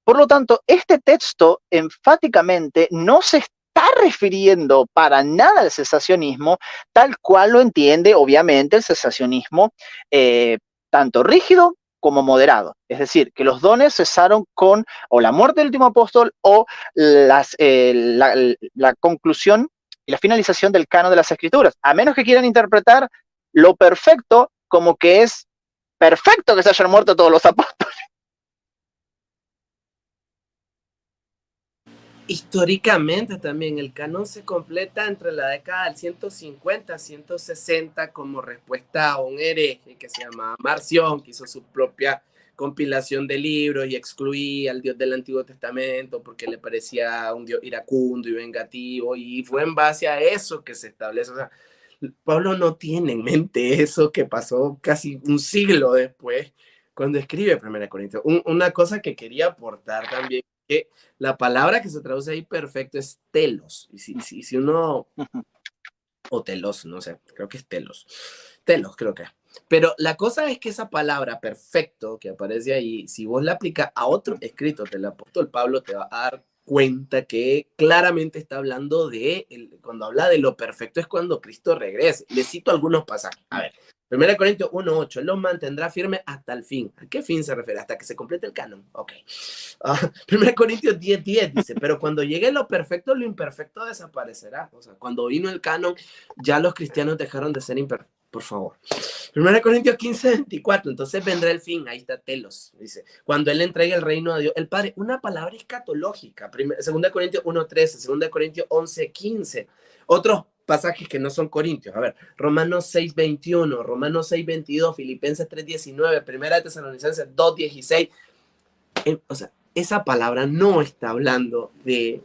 Por lo tanto, este texto enfáticamente no se está refiriendo para nada al cesacionismo, tal cual lo entiende, obviamente, el cesacionismo, tanto rígido como moderado. Es decir, que los dones cesaron con o la muerte del último apóstol o la conclusión y la finalización del canon de las escrituras, a menos que quieran interpretar lo perfecto como que es perfecto que se hayan muerto todos los apóstoles. Históricamente también el canon se completa entre la década del 150 160 como respuesta a un hereje que se llamaba Marción, que hizo su propia compilación de libros y excluía al Dios del Antiguo Testamento porque le parecía un Dios iracundo y vengativo, y fue en base a eso que se establece. O sea, Pablo no tiene en mente eso que pasó casi un siglo después cuando escribe 1 Corintios. Una cosa que quería aportar también, que la palabra que se traduce ahí perfecto es telos. Y si uno, o telos, no sé, creo que es telos. Telos, creo que es. Pero la cosa es que esa palabra perfecto que aparece ahí, si vos la aplicas a otro escrito del apóstol Pablo, te va a dar cuenta que claramente está hablando cuando habla de lo perfecto es cuando Cristo regrese. Le cito algunos pasajes. A ver, 1 Corintios 1:8, Él los mantendrá firme hasta el fin. ¿A qué fin se refiere? Hasta que se complete el canon. Ok. 1 Corintios 10:10 dice, pero cuando llegue lo perfecto, lo imperfecto desaparecerá. O sea, cuando vino el canon, ya los cristianos dejaron de ser imperfectos. Por favor. 1 Corintios 15:24, entonces vendrá el fin, ahí está telos, dice, cuando Él entregue el reino a Dios, el Padre, una palabra escatológica, 2 Corintios 1:13, 2 Corintios 11:15, otros pasajes que no son corintios, a ver, Romanos 6:21, Romanos 6:22, Filipenses 3:19, Primera de Tesalonicenses 2:16, o sea, esa palabra no está hablando de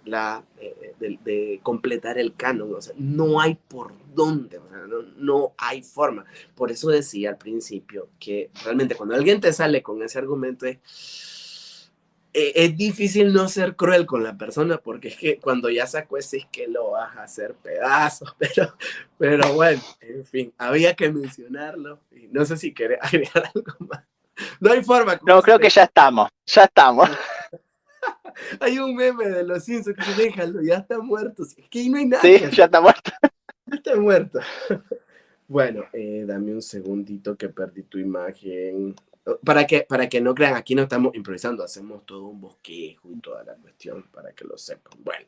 completar el canon, o sea, no hay por dónde, o sea, no hay forma. Por eso decía al principio que realmente cuando alguien te sale con ese argumento es difícil no ser cruel con la persona, porque es que cuando ya sacó ese es que lo vas a hacer pedazos, pero bueno, en fin, había que mencionarlo, y no sé si querés agregar algo más. No hay forma. No, creo que ya estamos. Hay un meme de los Simpsons que se déjalo, ya está muerto. Es que ahí no hay nada Sí, que hacer. ya está muerto. Ya está muerto. Bueno, dame un segundito que perdí tu imagen. Para que no crean, aquí no estamos improvisando, hacemos todo un bosquejo y toda la cuestión para que lo sepan. Bueno,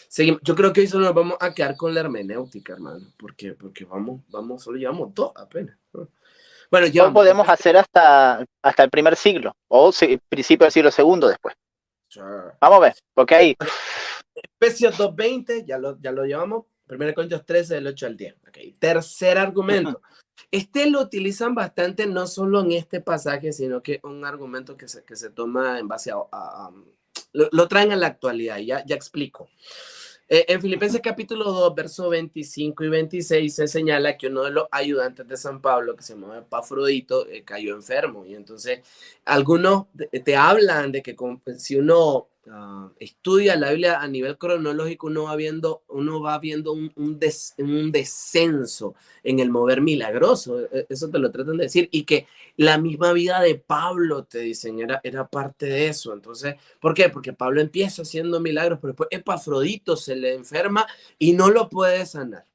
seguimos. Yo creo que hoy solo nos vamos a quedar con la hermenéutica, hermano, porque vamos, solo llevamos dos apenas. Bueno, Hoy llevamos. podemos hacer hasta el primer siglo, o principio del siglo segundo después. Vamos a ver, porque ahí... Efesios 2:20, ya lo llevamos. 1 Corintios 13, del 8 al 10. Okay. Tercer argumento. Este lo utilizan bastante, no solo en este pasaje, sino que un argumento que se toma en base lo traen a la actualidad. Ya explico. En Filipenses capítulo 2, versos 25 y 26 se señala que uno de los ayudantes de San Pablo, que se llamaba Epafrodito, cayó enfermo. Y entonces algunos te hablan de que si uno estudia la Biblia a nivel cronológico, uno va viendo un descenso en el mover milagroso. Eso te lo tratan de decir. Y que la misma vida de Pablo, te dicen, era parte de eso. Entonces, ¿por qué? Porque Pablo empieza haciendo milagros, pero después Epafrodito se le enferma y no lo puede sanar.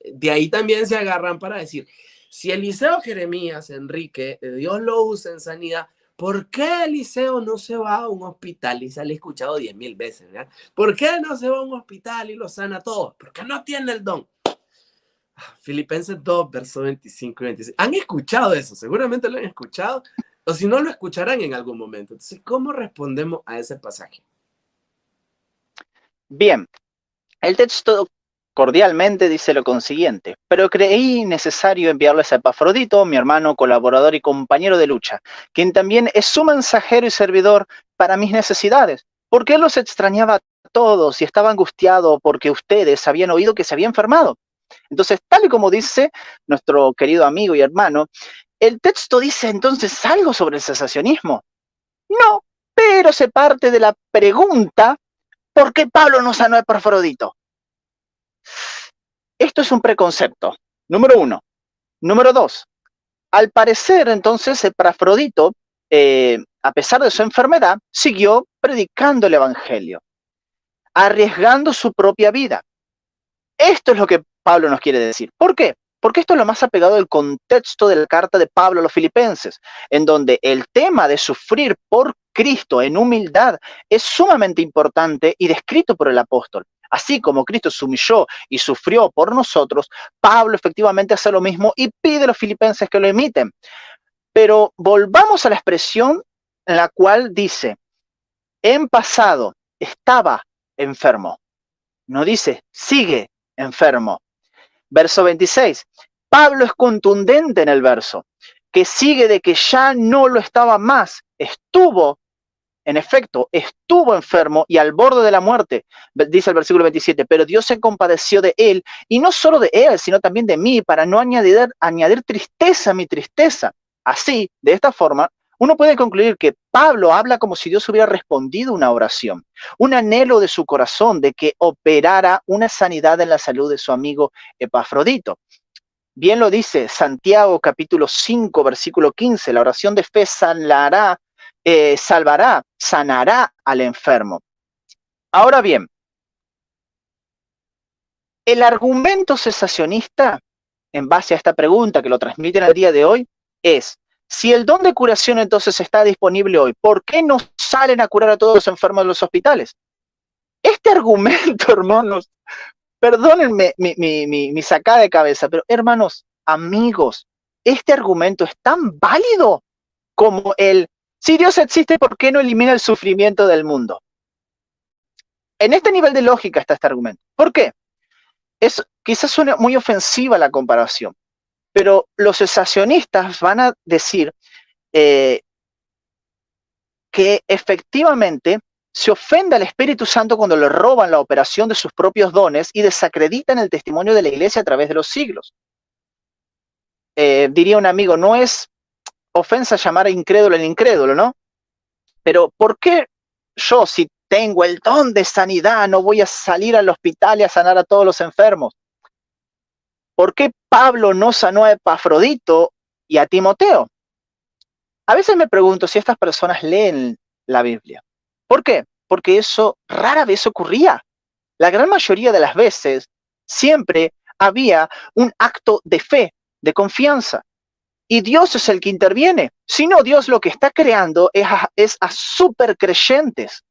De ahí también se agarran para decir, si Eliseo, Jeremías, Enrique, Dios lo usa en sanidad, ¿por qué Eliseo no se va a un hospital? Y se le ha escuchado 10,000 veces, ¿verdad? ¿Por qué no se va a un hospital y lo sana todo? Porque no tiene el don. Filipenses 2, versos 25 y 26. ¿Han escuchado eso? Seguramente lo han escuchado, o si no, lo escucharán en algún momento. Entonces, ¿cómo respondemos a ese pasaje? Bien, el texto cordialmente dice lo consiguiente: pero creí necesario enviarles a Epafrodito, mi hermano, colaborador y compañero de lucha, quien también es su mensajero y servidor para mis necesidades, porque él los extrañaba a todos y estaba angustiado porque ustedes habían oído que se había enfermado. Entonces, tal y como dice nuestro querido amigo y hermano, el texto dice entonces algo sobre el cesacionismo. No, pero se parte de la pregunta: ¿por qué Pablo no sanó a Epafrodito? Esto es un preconcepto, número uno. Número dos, al parecer entonces Epafrodito, a pesar de su enfermedad, siguió predicando el evangelio, arriesgando su propia vida. Esto es lo que Pablo nos quiere decir. ¿Por qué? Porque esto es lo más apegado al contexto de la carta de Pablo a los filipenses, en donde el tema de sufrir por Cristo en humildad es sumamente importante y descrito por el apóstol. Así como Cristo se humilló y sufrió por nosotros, Pablo efectivamente hace lo mismo y pide a los filipenses que lo imiten. Pero volvamos a la expresión en la cual dice, en pasado estaba enfermo. No dice, sigue enfermo. Verso 26. Pablo es contundente en el verso, que sigue de que ya no lo estaba más. En efecto, estuvo enfermo y al borde de la muerte, dice el versículo 27, pero Dios se compadeció de él, y no solo de él, sino también de mí, para no añadir tristeza a mi tristeza. Así, de esta forma, uno puede concluir que Pablo habla como si Dios hubiera respondido una oración, un anhelo de su corazón de que operara una sanidad en la salud de su amigo Epafrodito. Bien lo dice Santiago capítulo 5, versículo 15, la oración de fe sanará, sanará al enfermo. Ahora bien, el argumento cesacionista, en base a esta pregunta que lo transmiten al día de hoy, es: si el don de curación entonces está disponible hoy, ¿por qué no salen a curar a todos los enfermos de los hospitales? Este argumento, hermanos, perdónenme mi sacada de cabeza, pero hermanos, amigos, este argumento es tan válido como si Dios existe, ¿por qué no elimina el sufrimiento del mundo? En este nivel de lógica está este argumento. ¿Por qué? Quizás suene muy ofensiva la comparación, pero los cesacionistas van a decir que efectivamente se ofende al Espíritu Santo cuando le roban la operación de sus propios dones y desacreditan el testimonio de la iglesia a través de los siglos. Diría un amigo, no es ofensa llamar a incrédulo al incrédulo, ¿no? Pero ¿por qué yo, si tengo el don de sanidad, no voy a salir al hospital y a sanar a todos los enfermos? ¿Por qué Pablo no sanó a Epafrodito y a Timoteo? A veces me pregunto si estas personas leen la Biblia. ¿Por qué? Porque eso rara vez ocurría. La gran mayoría de las veces siempre había un acto de fe, de confianza. Y Dios es el que interviene. Si no, Dios lo que está creando es a supercreyentes.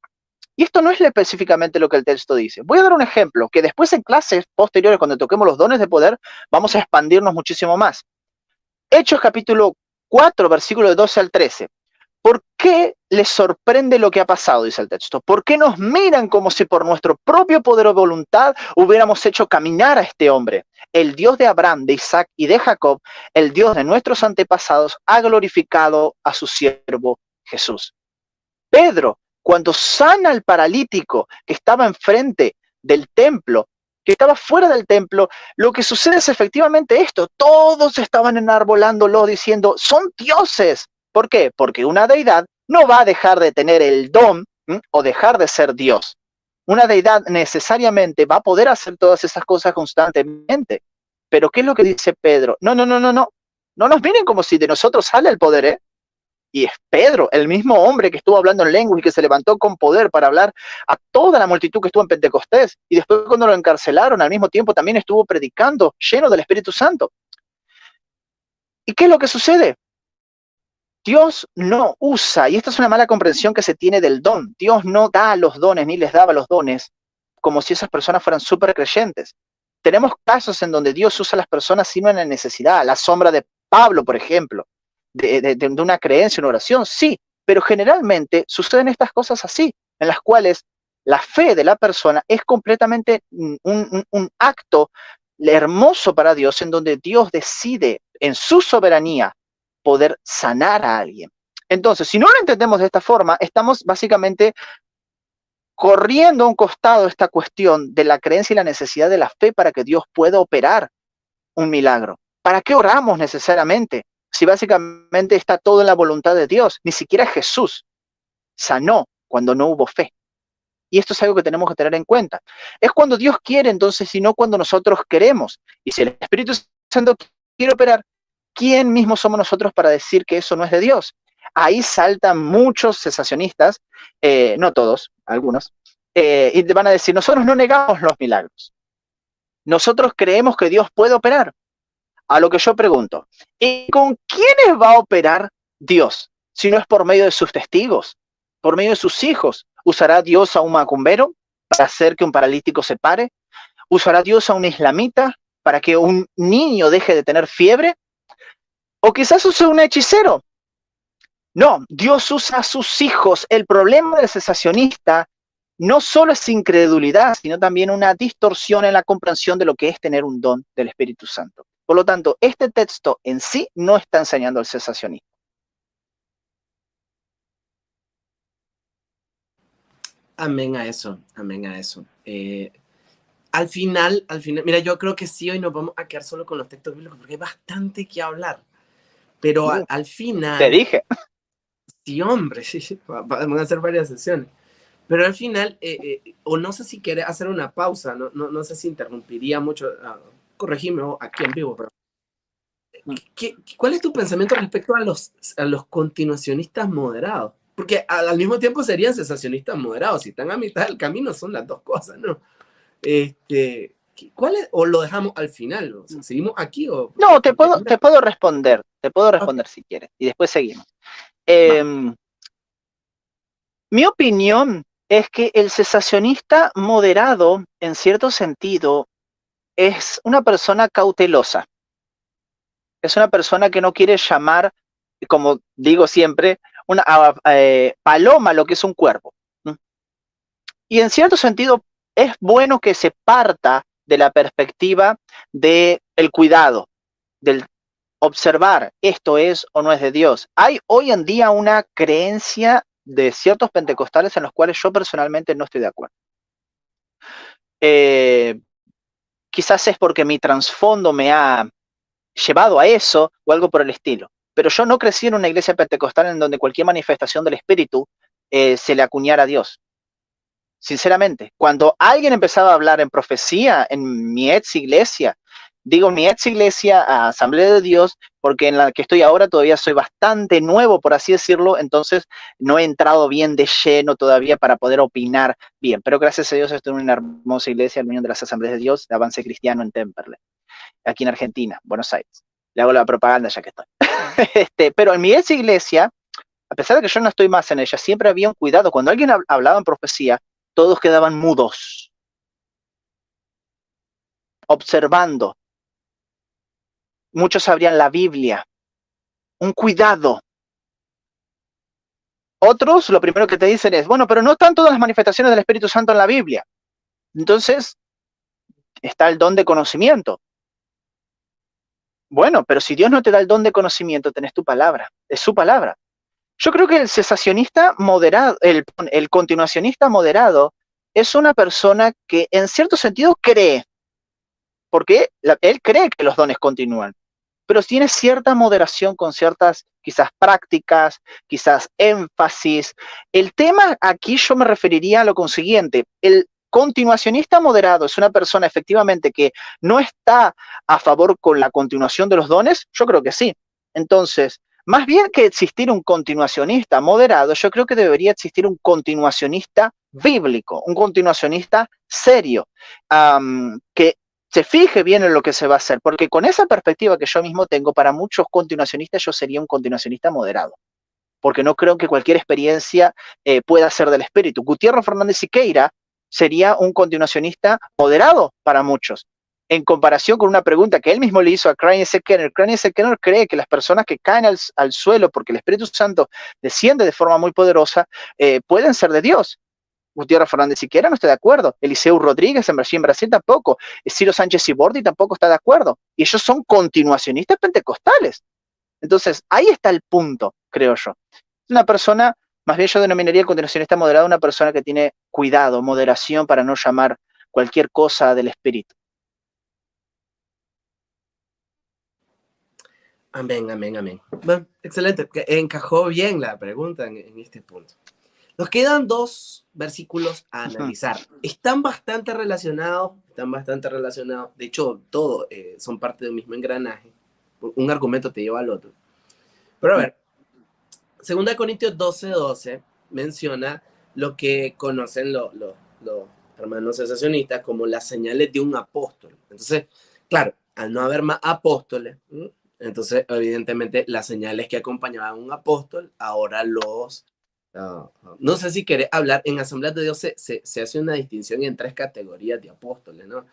Y esto no es específicamente lo que el texto dice. Voy a dar un ejemplo, que después en clases posteriores, cuando toquemos los dones de poder, vamos a expandirnos muchísimo más. Hechos capítulo 4, versículos 12 al 13. ¿Por qué les sorprende lo que ha pasado? Dice el texto. ¿Por qué nos miran como si por nuestro propio poder o voluntad hubiéramos hecho caminar a este hombre? El Dios de Abraham, de Isaac y de Jacob, el Dios de nuestros antepasados, ha glorificado a su siervo Jesús. Pedro, cuando sana al paralítico que estaba enfrente del templo, que estaba fuera del templo, lo que sucede es efectivamente esto. Todos estaban enarbolándolo diciendo, son dioses. ¿Por qué? Porque una deidad no va a dejar de tener el don o dejar de ser Dios. Una deidad necesariamente va a poder hacer todas esas cosas constantemente. Pero ¿qué es lo que dice Pedro? No. No nos miren como si de nosotros sale el poder, ¿eh? Y es Pedro, el mismo hombre que estuvo hablando en lenguas y que se levantó con poder para hablar a toda la multitud que estuvo en Pentecostés. Y después cuando lo encarcelaron, al mismo tiempo también estuvo predicando, lleno del Espíritu Santo. ¿Y qué es lo que sucede? Dios no usa, y esta es una mala comprensión que se tiene del don, Dios no da los dones ni les daba los dones como si esas personas fueran súper creyentes. Tenemos casos en donde Dios usa a las personas sin una necesidad, la sombra de Pablo, por ejemplo, de una creencia, una oración, sí, pero generalmente suceden estas cosas así, en las cuales la fe de la persona es completamente un acto hermoso para Dios, en donde Dios decide en su soberanía poder sanar a alguien. Entonces, si no lo entendemos de esta forma, estamos básicamente corriendo a un costado esta cuestión de la creencia y la necesidad de la fe para que Dios pueda operar un milagro. ¿Para qué oramos necesariamente? Si básicamente está todo en la voluntad de Dios. Ni siquiera Jesús sanó cuando no hubo fe. Y esto es algo que tenemos que tener en cuenta. Es cuando Dios quiere, entonces, y no cuando nosotros queremos. Y si el Espíritu Santo quiere operar, ¿quién mismo somos nosotros para decir que eso no es de Dios? Ahí saltan muchos cesacionistas, no todos, algunos, y te van a decir, nosotros no negamos los milagros. Nosotros creemos que Dios puede operar. A lo que yo pregunto, ¿y con quiénes va a operar Dios? Si no es por medio de sus testigos, por medio de sus hijos. ¿Usará Dios a un macumbero para hacer que un paralítico se pare? ¿Usará Dios a un islamita para que un niño deje de tener fiebre? ¿O quizás use un hechicero? No, Dios usa a sus hijos. El problema del cesacionista no solo es incredulidad, sino también una distorsión en la comprensión de lo que es tener un don del Espíritu Santo. Por lo tanto, este texto en sí no está enseñando al cesacionismo. Amén a eso, amén a eso. Al final, mira, yo creo que sí, hoy nos vamos a quedar solo con los textos bíblicos porque hay bastante que hablar. Pero al final... Te dije. Sí, hombre, sí, vamos a hacer varias sesiones. Pero al final, o no sé si quiere hacer una pausa, no sé si interrumpiría mucho, corregime aquí en vivo, pero ¿cuál es tu pensamiento respecto a los continuacionistas moderados? Porque al mismo tiempo serían cesacionistas moderados, si están a mitad del camino son las dos cosas, ¿no? ¿Cuál es? ¿O lo dejamos al final? O sea, ¿seguimos aquí o...? No, te puedo responder okay, si quieres, y después seguimos. Mi opinión es que el cesacionista moderado, en cierto sentido, es una persona cautelosa. Es una persona que no quiere llamar, como digo siempre, una paloma lo que es un cuervo. Y en cierto sentido, es bueno que se parta de la perspectiva del cuidado, del observar esto es o no es de Dios. Hay hoy en día una creencia de ciertos pentecostales en los cuales yo personalmente no estoy de acuerdo. Quizás es porque mi trasfondo me ha llevado a eso o algo por el estilo. Pero yo no crecí en una iglesia pentecostal en donde cualquier manifestación del Espíritu se le acuñara a Dios. Sinceramente, cuando alguien empezaba a hablar en profecía en mi ex iglesia, digo mi ex iglesia, a Asamblea de Dios, porque en la que estoy ahora todavía soy bastante nuevo, por así decirlo, entonces no he entrado bien de lleno todavía para poder opinar bien, pero gracias a Dios estoy en una hermosa iglesia, la Unión de las Asambleas de Dios, de Avance Cristiano en Temperley, aquí en Argentina, Buenos Aires. Le hago la propaganda ya que estoy. Pero en mi ex iglesia, a pesar de que yo no estoy más en ella, siempre había un cuidado. Cuando alguien hablaba en profecía, todos quedaban mudos, observando. Muchos abrían la Biblia. Un cuidado. Otros, lo primero que te dicen es, bueno, pero no están todas las manifestaciones del Espíritu Santo en la Biblia. Entonces, está el don de conocimiento. Bueno, pero si Dios no te da el don de conocimiento, tenés tu palabra. Es su palabra. Yo creo que el cesacionista moderado, el continuacionista moderado, es una persona que en cierto sentido cree, porque él cree que los dones continúan, pero tiene cierta moderación con ciertas quizás prácticas, quizás énfasis. El tema aquí yo me referiría a lo consiguiente, el continuacionista moderado es una persona efectivamente que no está a favor con la continuación de los dones, yo creo que sí. Entonces, más bien que existir un continuacionista moderado, yo creo que debería existir un continuacionista bíblico, un continuacionista serio, que se fije bien en lo que se va a hacer, porque con esa perspectiva que yo mismo tengo, para muchos continuacionistas yo sería un continuacionista moderado, porque no creo que cualquier experiencia pueda ser del espíritu. Gutiérrez Fernández Siqueira sería un continuacionista moderado para muchos, en comparación con una pregunta que él mismo le hizo a Crane S. Kenner. Crane S. Kenner cree que las personas que caen al suelo porque el Espíritu Santo desciende de forma muy poderosa, pueden ser de Dios. Gutiérrez Fernández Siqueira no está de acuerdo. Eliseu Rodríguez en Brasil tampoco. Ciro Sánchez Sibordi tampoco está de acuerdo. Y ellos son continuacionistas pentecostales. Entonces, ahí está el punto, creo yo. Una persona, más bien yo denominaría el continuacionista moderado una persona que tiene cuidado, moderación para no llamar cualquier cosa del espíritu. Amén, amén, amén. Bueno, excelente. Encajó bien la pregunta en este punto. Nos quedan dos versículos a analizar. Están bastante relacionados. De hecho, todos son parte del mismo engranaje. Un argumento te lleva al otro. Pero a ver, 2 Corintios 12:12 menciona lo que conocen los hermanos cesacionistas como las señales de un apóstol. Entonces, claro, al no haber más apóstoles, entonces evidentemente las señales que acompañaban a un apóstol, ahora no sé si querés hablar, en Asambleas de Dios se hace una distinción en 3 categorías de apóstoles, ¿no?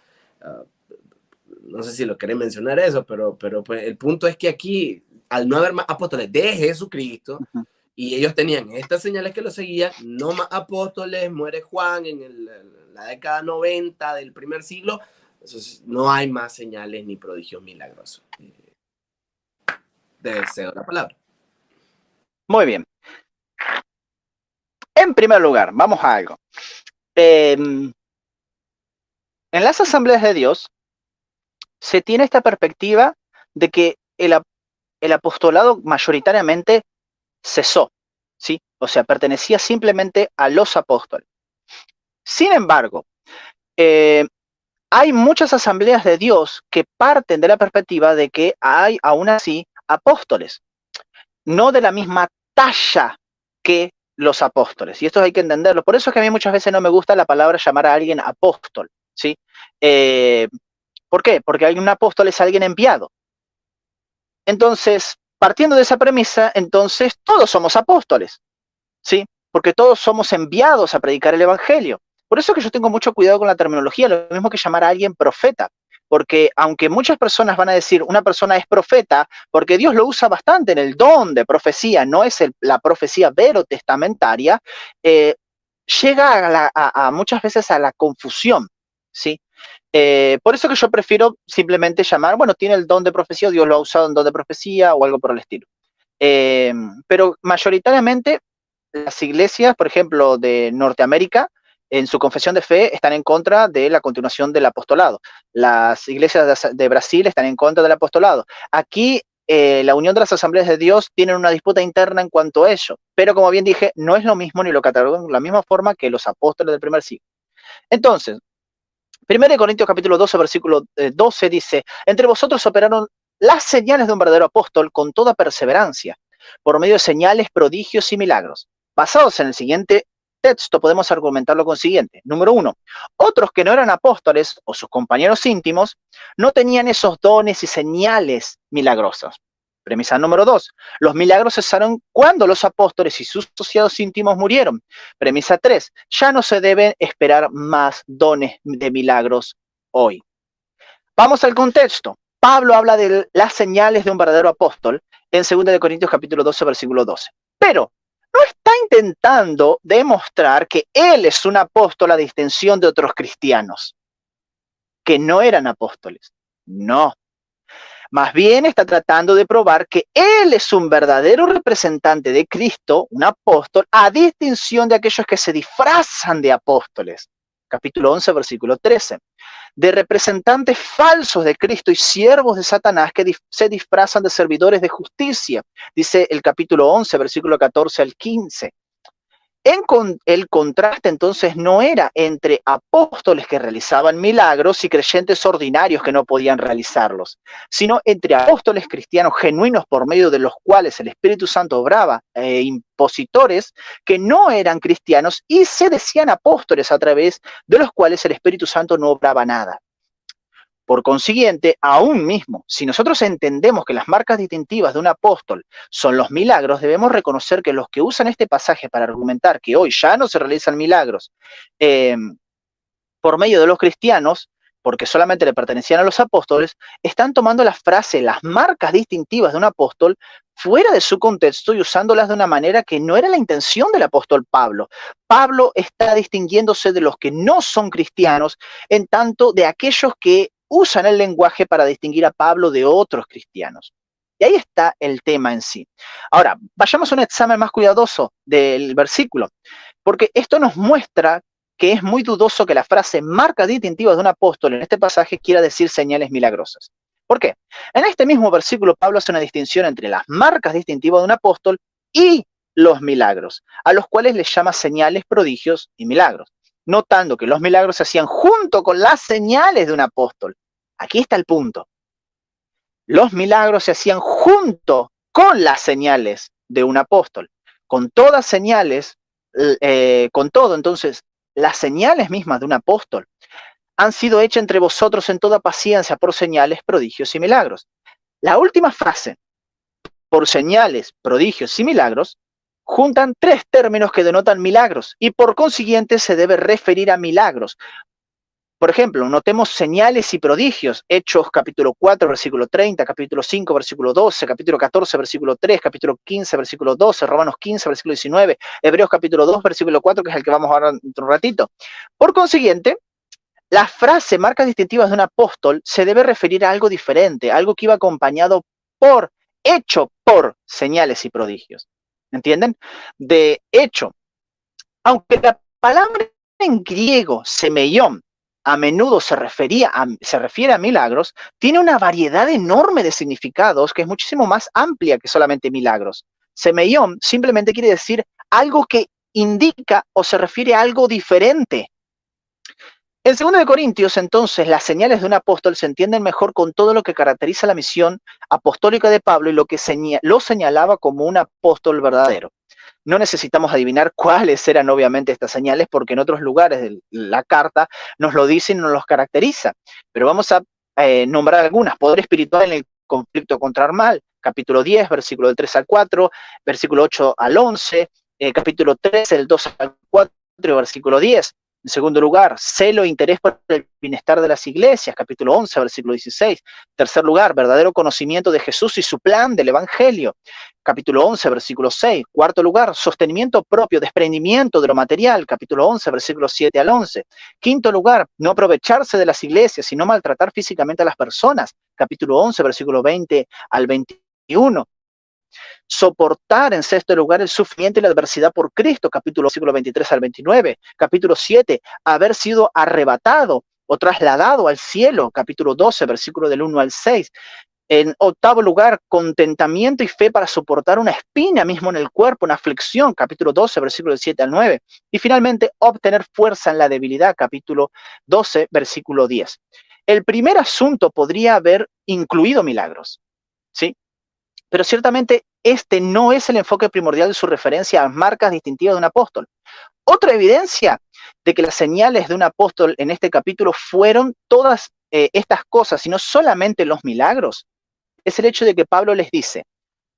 No sé si lo querés mencionar eso, pero pues el punto es que aquí, al no haber más apóstoles de Jesucristo, y ellos tenían estas señales que lo seguían, no más apóstoles, muere Juan en la década 90 del primer siglo, entonces no hay más señales ni prodigios milagrosos. Te cedo la palabra. Muy bien. En primer lugar, vamos a algo. En las Asambleas de Dios se tiene esta perspectiva de que el apostolado mayoritariamente cesó, ¿sí? O sea, pertenecía simplemente a los apóstoles. Sin embargo, hay muchas Asambleas de Dios que parten de la perspectiva de que hay aún así apóstoles, no de la misma talla que los apóstoles. Y esto hay que entenderlo. Por eso es que a mí muchas veces no me gusta la palabra llamar a alguien apóstol, ¿sí? ¿Por qué? Porque un apóstol es alguien enviado. Entonces, partiendo de esa premisa, entonces todos somos apóstoles, ¿sí? Porque todos somos enviados a predicar el evangelio. Por eso es que yo tengo mucho cuidado con la terminología, lo mismo que llamar a alguien profeta. Porque aunque muchas personas van a decir una persona es profeta, porque Dios lo usa bastante en el don de profecía, no es la profecía verotestamentaria, llega a muchas veces a la confusión, ¿sí? Por eso que yo prefiero simplemente llamar, bueno, tiene el don de profecía, Dios lo ha usado en don de profecía o algo por el estilo. Pero mayoritariamente las iglesias, por ejemplo, de Norteamérica, en su confesión de fe, están en contra de la continuación del apostolado. Las iglesias de Brasil están en contra del apostolado. Aquí, la Unión de las Asambleas de Dios tienen una disputa interna en cuanto a ello. Pero como bien dije, no es lo mismo ni lo catalogan de la misma forma que los apóstoles del primer siglo. Entonces, 1 Corintios capítulo 12, versículo 12 dice, entre vosotros operaron las señales de un verdadero apóstol con toda perseverancia, por medio de señales, prodigios y milagros. Basados en el siguiente texto, podemos argumentar lo siguiente. Número 1, otros que no eran apóstoles o sus compañeros íntimos no tenían esos dones y señales milagrosas. Premisa número 2, los milagros cesaron cuando los apóstoles y sus asociados íntimos murieron. Premisa 3, ya no se deben esperar más dones de milagros hoy. Vamos al contexto. Pablo habla de las señales de un verdadero apóstol en 2 Corintios capítulo 12, versículo 12. Pero no está intentando demostrar que él es un apóstol a distinción de otros cristianos que no eran apóstoles. No. Más bien está tratando de probar que él es un verdadero representante de Cristo, un apóstol, a distinción de aquellos que se disfrazan de apóstoles. Capítulo 11, versículo 13. De representantes falsos de Cristo y siervos de Satanás que se disfrazan de servidores de justicia. Dice el capítulo 11, versículo 14 al 15. El contraste entonces no era entre apóstoles que realizaban milagros y creyentes ordinarios que no podían realizarlos, sino entre apóstoles cristianos genuinos por medio de los cuales el Espíritu Santo obraba, impositores que no eran cristianos y se decían apóstoles a través de los cuales el Espíritu Santo no obraba nada. Por consiguiente, aún mismo, si nosotros entendemos que las marcas distintivas de un apóstol son los milagros, debemos reconocer que los que usan este pasaje para argumentar que hoy ya no se realizan milagros por medio de los cristianos, porque solamente le pertenecían a los apóstoles, están tomando la frase, las marcas distintivas de un apóstol, fuera de su contexto y usándolas de una manera que no era la intención del apóstol Pablo. Pablo está distinguiéndose de los que no son cristianos, en tanto de aquellos que usan el lenguaje para distinguir a Pablo de otros cristianos. Y ahí está el tema en sí. Ahora, vayamos a un examen más cuidadoso del versículo, porque esto nos muestra que es muy dudoso que la frase marcas distintivas de un apóstol en este pasaje quiera decir señales milagrosas. ¿Por qué? En este mismo versículo Pablo hace una distinción entre las marcas distintivas de un apóstol y los milagros, a los cuales les llama señales, prodigios y milagros, notando que los milagros se hacían junto con las señales de un apóstol. Aquí está el punto. Los milagros se hacían junto con las señales de un apóstol. Con todas señales, con todo, entonces, las señales mismas de un apóstol han sido hechas entre vosotros en toda paciencia por señales, prodigios y milagros. La última frase, por señales, prodigios y milagros, juntan tres términos que denotan milagros y por consiguiente se debe referir a milagros. Por ejemplo, notemos señales y prodigios, Hechos capítulo 4, versículo 30, capítulo 5, versículo 12, capítulo 14, versículo 3, capítulo 15, versículo 12, Romanos 15, versículo 19, Hebreos capítulo 2, versículo 4, que es el que vamos a hablar dentro de un ratito. Por consiguiente, la frase marcas distintivas de un apóstol se debe referir a algo diferente, algo que iba acompañado por, hecho por señales y prodigios. ¿Entienden? De hecho, aunque la palabra en griego, semeión, a menudo se refiere a milagros, tiene una variedad enorme de significados que es muchísimo más amplia que solamente milagros. Semeión simplemente quiere decir algo que indica o se refiere a algo diferente. En 2 Corintios, entonces, las señales de un apóstol se entienden mejor con todo lo que caracteriza la misión apostólica de Pablo y lo que lo señalaba como un apóstol verdadero. No necesitamos adivinar cuáles eran obviamente estas señales, porque en otros lugares de la carta nos lo dicen y nos los caracteriza. Pero vamos a nombrar algunas. Poder espiritual en el conflicto contra el mal, capítulo 10, versículo del 3 al 4, versículo 8 al 11, capítulo 13, del 2 al 4, versículo 10. En segundo lugar, celo e interés por el bienestar de las iglesias, capítulo 11, versículo 16. Tercer lugar, verdadero conocimiento de Jesús y su plan del evangelio, capítulo 11, versículo 6. Cuarto lugar, sostenimiento propio, desprendimiento de lo material, capítulo 11, versículos 7 al 11. Quinto lugar, no aprovecharse de las iglesias, sino maltratar físicamente a las personas, capítulo 11, versículo 20 al 21. Soportar, en sexto lugar, el sufrimiento y la adversidad por Cristo, capítulo versículo 23 al 29. Capítulo 7, haber sido arrebatado o trasladado al cielo, capítulo 12, versículo del 1 al 6. En octavo lugar, contentamiento y fe para soportar una espina mismo en el cuerpo, una aflicción, capítulo 12, versículo 7 al 9. Y finalmente, obtener fuerza en la debilidad, capítulo 12, versículo 10. El primer asunto podría haber incluido milagros, ¿sí? Pero ciertamente este no es el enfoque primordial de su referencia a marcas distintivas de un apóstol. Otra evidencia de que las señales de un apóstol en este capítulo fueron todas estas cosas, y no solamente los milagros, es el hecho de que Pablo les dice: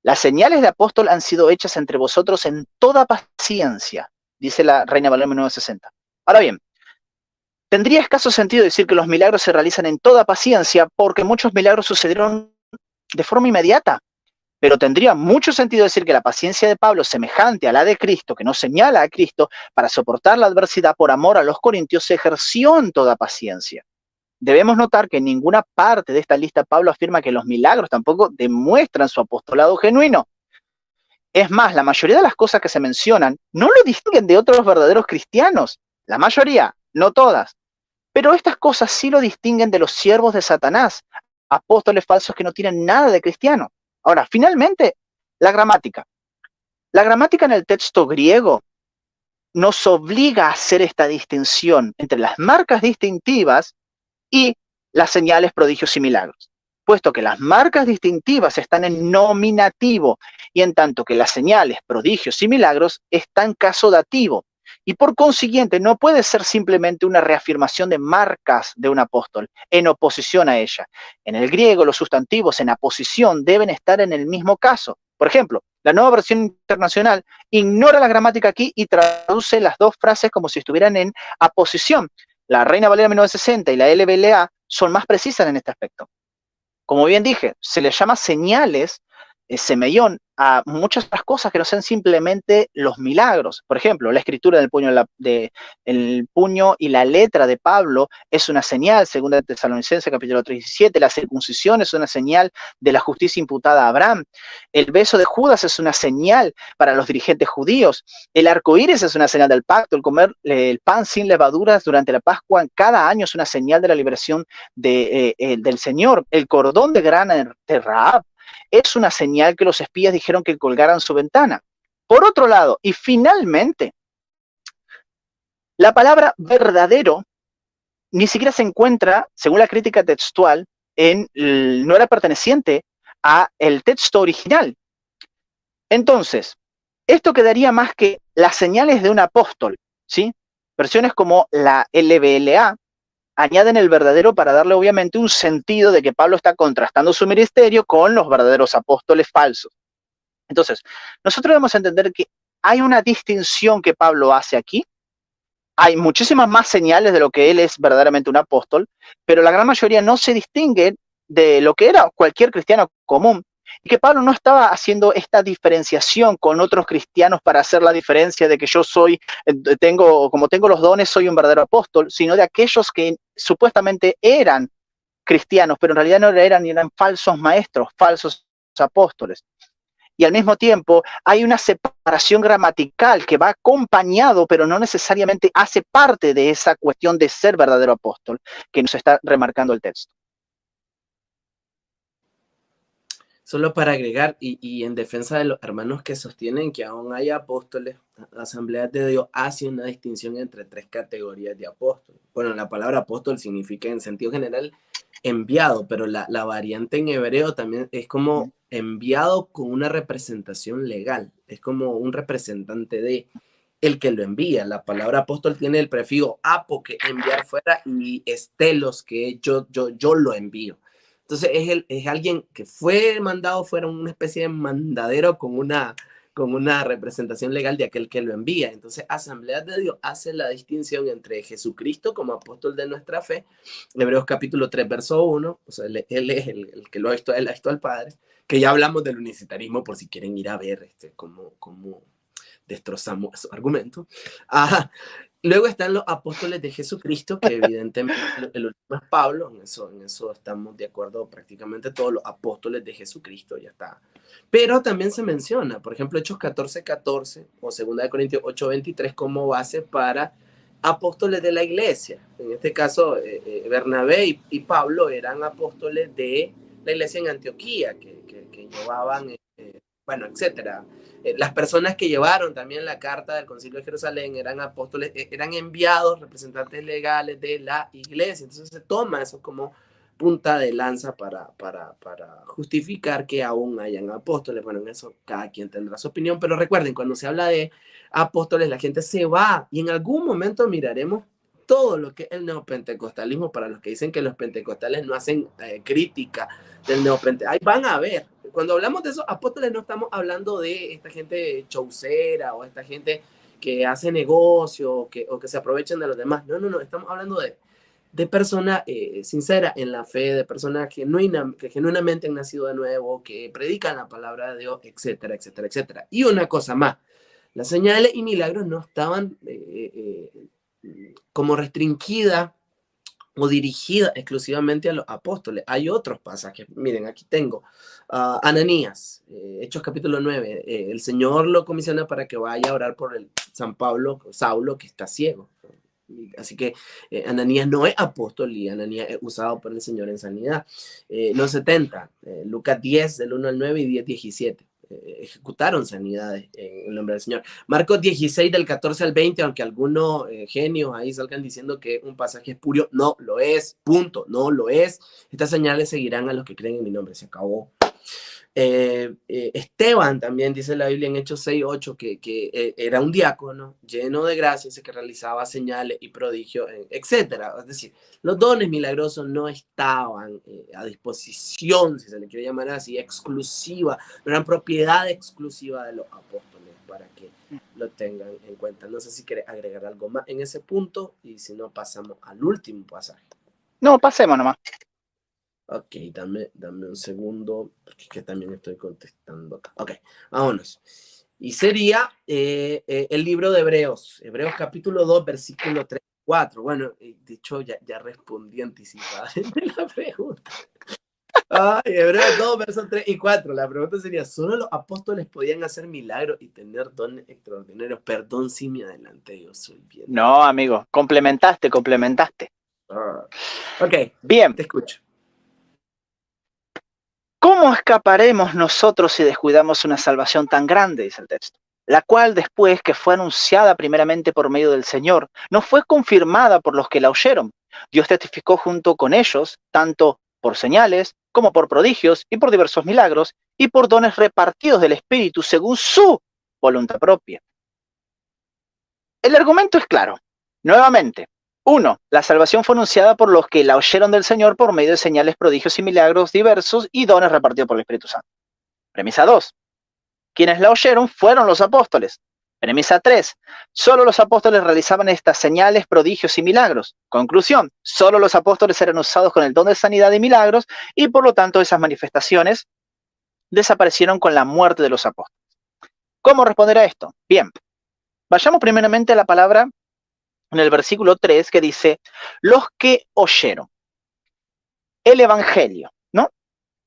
las señales de apóstol han sido hechas entre vosotros en toda paciencia, dice la Reina Valera 1960. Ahora bien, tendría escaso sentido decir que los milagros se realizan en toda paciencia, porque muchos milagros sucedieron de forma inmediata. Pero tendría mucho sentido decir que la paciencia de Pablo, semejante a la de Cristo, que nos señala a Cristo, para soportar la adversidad por amor a los corintios, se ejerció en toda paciencia. Debemos notar que en ninguna parte de esta lista Pablo afirma que los milagros tampoco demuestran su apostolado genuino. Es más, la mayoría de las cosas que se mencionan no lo distinguen de otros verdaderos cristianos. La mayoría, no todas. Pero estas cosas sí lo distinguen de los siervos de Satanás, apóstoles falsos que no tienen nada de cristiano. Ahora, finalmente, la gramática. La gramática en el texto griego nos obliga a hacer esta distinción entre las marcas distintivas y las señales, prodigios y milagros, puesto que las marcas distintivas están en nominativo y en tanto que las señales, prodigios y milagros están en caso dativo. Y por consiguiente no puede ser simplemente una reafirmación de marcas de un apóstol en oposición a ella. En el griego los sustantivos en aposición deben estar en el mismo caso. Por ejemplo, la Nueva Versión Internacional ignora la gramática aquí y traduce las dos frases como si estuvieran en aposición. La Reina Valera 1960 y la LBLA son más precisas en este aspecto. Como bien dije, se les llama señales, semellón, a muchas otras cosas que no sean simplemente los milagros. Por ejemplo, la escritura del puño, el puño y la letra de Pablo es una señal, según de Tesalonicenses capítulo 3:17. La circuncisión es una señal de la justicia imputada a Abraham. El beso de Judas es una señal para los dirigentes judíos. El arco iris es una señal del pacto. El comer el pan sin levaduras durante la Pascua cada año es una señal de la liberación del Señor. El cordón de grana de Rahab es una señal que los espías dijeron que colgaran su ventana. Por otro lado, y finalmente, la palabra verdadero ni siquiera se encuentra, según la crítica textual, no era perteneciente a el texto original. Entonces, esto quedaría más que las señales de un apóstol, ¿sí? Versiones como la LBLA añaden el verdadero para darle obviamente un sentido de que Pablo está contrastando su ministerio con los verdaderos apóstoles falsos. Entonces, nosotros debemos entender que hay una distinción que Pablo hace aquí. Hay muchísimas más señales de lo que él es verdaderamente un apóstol, pero la gran mayoría no se distingue de lo que era cualquier cristiano común. Y que Pablo no estaba haciendo esta diferenciación con otros cristianos para hacer la diferencia de que yo como tengo los dones, soy un verdadero apóstol, sino de aquellos que supuestamente eran cristianos, pero en realidad no eran falsos maestros, falsos apóstoles. Y al mismo tiempo hay una separación gramatical que va acompañado, pero no necesariamente hace parte de esa cuestión de ser verdadero apóstol que nos está remarcando el texto. Solo para agregar, y en defensa de los hermanos que sostienen que aún hay apóstoles, la Asamblea de Dios hace una distinción entre tres categorías de apóstoles. Bueno, la palabra apóstol significa en sentido general enviado, pero la variante en hebreo también es como enviado con una representación legal, es como un representante de el que lo envía. La palabra apóstol tiene el prefijo apo, que enviar fuera, y estelos, que yo lo envío. Entonces es alguien que fue mandado fuera, una especie de mandadero con una representación legal de aquel que lo envía. Entonces, Asamblea de Dios hace la distinción entre Jesucristo como apóstol de nuestra fe, Hebreos capítulo 3, verso 1, o sea, él es el que lo ha visto al Padre, que ya hablamos del unicitarismo por si quieren ir a ver cómo destrozamos su argumento. Luego están los apóstoles de Jesucristo, que evidentemente el último es Pablo, en eso estamos de acuerdo prácticamente todos los apóstoles de Jesucristo, ya está. Pero también se menciona, por ejemplo, Hechos 14:14 o 2 Corintios 8:23 como base para apóstoles de la iglesia. En este caso, Bernabé y Pablo eran apóstoles de la iglesia en Antioquía, que llevaban, bueno, etcétera. Las personas que llevaron también la carta del Concilio de Jerusalén eran apóstoles, eran enviados, representantes legales de la iglesia. Entonces se toma eso como punta de lanza para justificar que aún hayan apóstoles. Bueno, en eso cada quien tendrá su opinión, pero recuerden, cuando se habla de apóstoles, la gente se va y en algún momento miraremos todo lo que es el neopentecostalismo para los que dicen que los pentecostales no hacen crítica del neopentecostalismo. Ahí van a ver. Cuando hablamos de esos apóstoles no estamos hablando de esta gente chaucera o esta gente que hace negocio o que se aprovechan de los demás. No, estamos hablando de personas sinceras en la fe, de personas que genuinamente han nacido de nuevo, que predican la palabra de Dios, etcétera, etcétera, etcétera. Y una cosa más, las señales y milagros no estaban como restringidas o dirigida exclusivamente a los apóstoles. Hay otros pasajes. Miren, aquí tengo Ananías, Hechos capítulo 9. El Señor lo comisiona para que vaya a orar por el Saulo, que está ciego. Así que Ananías no es apóstol y Ananías es usado por el Señor en sanidad. Los 70, Lucas 10, del 1 al 9 y 10, 17. Ejecutaron sanidades en el nombre del Señor. Marcos 16 del 14 al 20, aunque algunos genios ahí salgan diciendo que un pasaje espurio, no lo es, punto, no lo es. Estas señales seguirán a los que creen en mi nombre, se acabó. Esteban también dice la Biblia en Hechos 6:8 que era un diácono lleno de gracia, que realizaba señales y prodigios, etcétera. Es decir, los dones milagrosos no estaban a disposición, si se le quiere llamar así, exclusiva, no eran propiedad exclusiva de los apóstoles, para que lo tengan en cuenta. No sé si quieres agregar algo más en ese punto y si no pasamos al último pasaje. No, pasemos nomás. Ok, dame un segundo, porque también estoy contestando acá. Ok, vámonos. Y sería el libro de Hebreos capítulo 2, versículo 3 y 4. Bueno, de hecho ya respondí anticipadamente la pregunta. Hebreos 2, versos 3 y 4. La pregunta sería, ¿solo los apóstoles podían hacer milagros y tener dones extraordinarios? Perdón si me adelanté, yo soy bien. No, amigo, complementaste. Ok, bien. Te escucho. ¿Cómo escaparemos nosotros si descuidamos una salvación tan grande? Dice el texto. La cual después que fue anunciada primeramente por medio del Señor, no fue confirmada por los que la oyeron. Dios testificó junto con ellos, tanto por señales, como por prodigios, y por diversos milagros, y por dones repartidos del Espíritu según su voluntad propia. El argumento es claro. Nuevamente, 1. La salvación fue anunciada por los que la oyeron del Señor por medio de señales, prodigios y milagros diversos y dones repartidos por el Espíritu Santo. Premisa 2. Quienes la oyeron fueron los apóstoles. Premisa 3. Solo los apóstoles realizaban estas señales, prodigios y milagros. Conclusión. Solo los apóstoles eran usados con el don de sanidad y milagros y por lo tanto esas manifestaciones desaparecieron con la muerte de los apóstoles. ¿Cómo responder a esto? Bien. Vayamos primeramente a la palabra en el versículo 3 que dice, los que oyeron el evangelio, ¿no?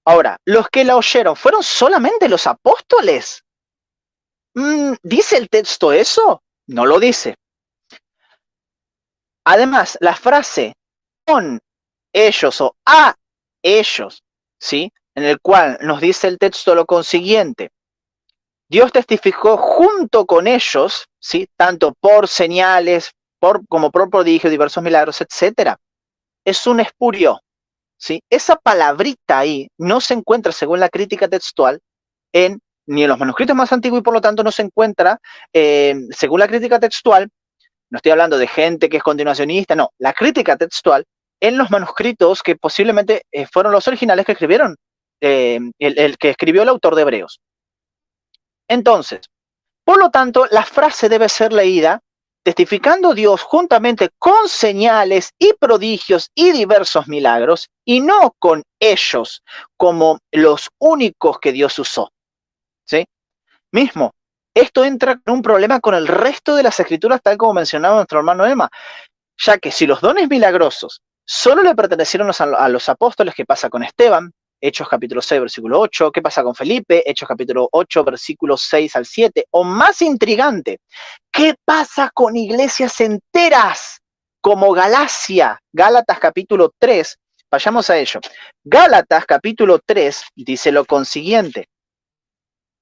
Ahora, los que la oyeron, ¿fueron solamente los apóstoles? ¿Dice el texto eso? No lo dice. Además, la frase con ellos o a ellos, ¿sí? En el cual nos dice el texto lo consiguiente. Dios testificó junto con ellos, ¿sí? Tanto por señales, como por prodigios, diversos milagros, etcétera. Es un espurio, ¿sí? Esa palabrita ahí no se encuentra, según la crítica textual, ni en los manuscritos más antiguos y por lo tanto no se encuentra, según la crítica textual, no estoy hablando de gente que es continuacionista, no, la crítica textual en los manuscritos que posiblemente fueron los originales que escribieron, el que escribió el autor de Hebreos. Entonces, por lo tanto, la frase debe ser leída testificando Dios juntamente con señales y prodigios y diversos milagros, y no con ellos como los únicos que Dios usó. ¿Sí? Mismo, esto entra en un problema con el resto de las escrituras, tal como mencionaba nuestro hermano Emma, ya que si los dones milagrosos solo le pertenecieron a los apóstoles, ¿qué pasa con Esteban? Hechos capítulo 6, versículo 8. ¿Qué pasa con Felipe? Hechos capítulo 8, versículos 6 al 7. O más intrigante, ¿qué pasa con iglesias enteras como Galacia? Gálatas capítulo 3. Vayamos a ello. Gálatas capítulo 3 dice lo consiguiente.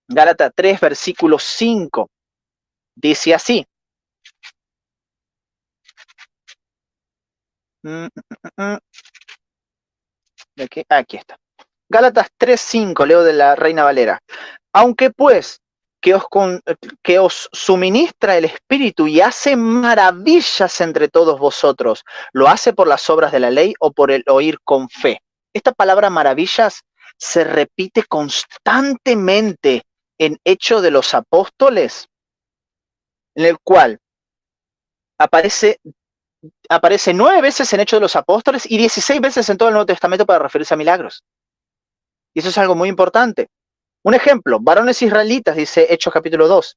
Gálatas 3, versículo 5. Dice así. Aquí está. Gálatas 3:5, leo de la Reina Valera. Aunque pues que os suministra el Espíritu y hace maravillas entre todos vosotros, ¿lo hace por las obras de la ley o por el oír con fe? Esta palabra maravillas se repite constantemente en Hechos de los Apóstoles, en el cual aparece 9 veces en Hechos de los Apóstoles y 16 veces en todo el Nuevo Testamento para referirse a milagros. Y eso es algo muy importante. Un ejemplo, varones israelitas, dice Hechos capítulo 2.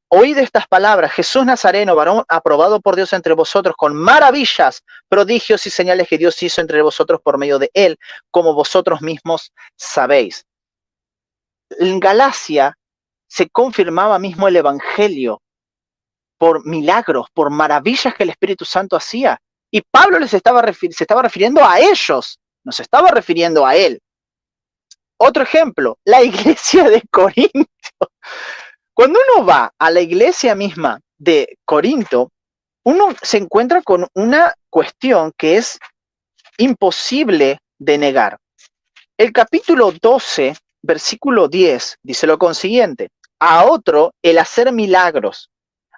Oíd estas palabras, Jesús Nazareno, varón aprobado por Dios entre vosotros, con maravillas, prodigios y señales que Dios hizo entre vosotros por medio de él, como vosotros mismos sabéis. En Galacia se confirmaba mismo el evangelio por milagros, por maravillas que el Espíritu Santo hacía. Y Pablo se estaba refiriendo a ellos, no se estaba refiriendo a él. Otro ejemplo, la iglesia de Corinto. Cuando uno va a la iglesia misma de Corinto, uno se encuentra con una cuestión que es imposible de negar. El capítulo 12, versículo 10, dice lo consiguiente: a otro el hacer milagros,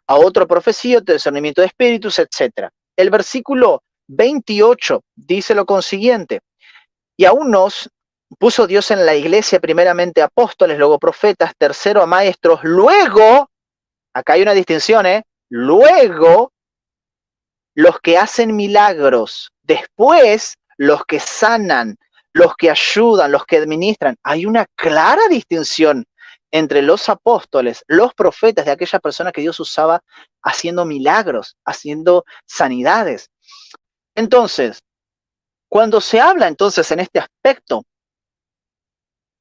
a otro profecía, discernimiento de espíritus, etc. El versículo 28 dice lo consiguiente: y a unos puso Dios en la iglesia primeramente apóstoles, luego profetas, tercero a maestros, luego, acá hay una distinción, luego los que hacen milagros, después los que sanan, los que ayudan, los que administran. Hay una clara distinción entre los apóstoles, los profetas, de aquellas personas que Dios usaba haciendo milagros, haciendo sanidades. Entonces, cuando se habla entonces en este aspecto,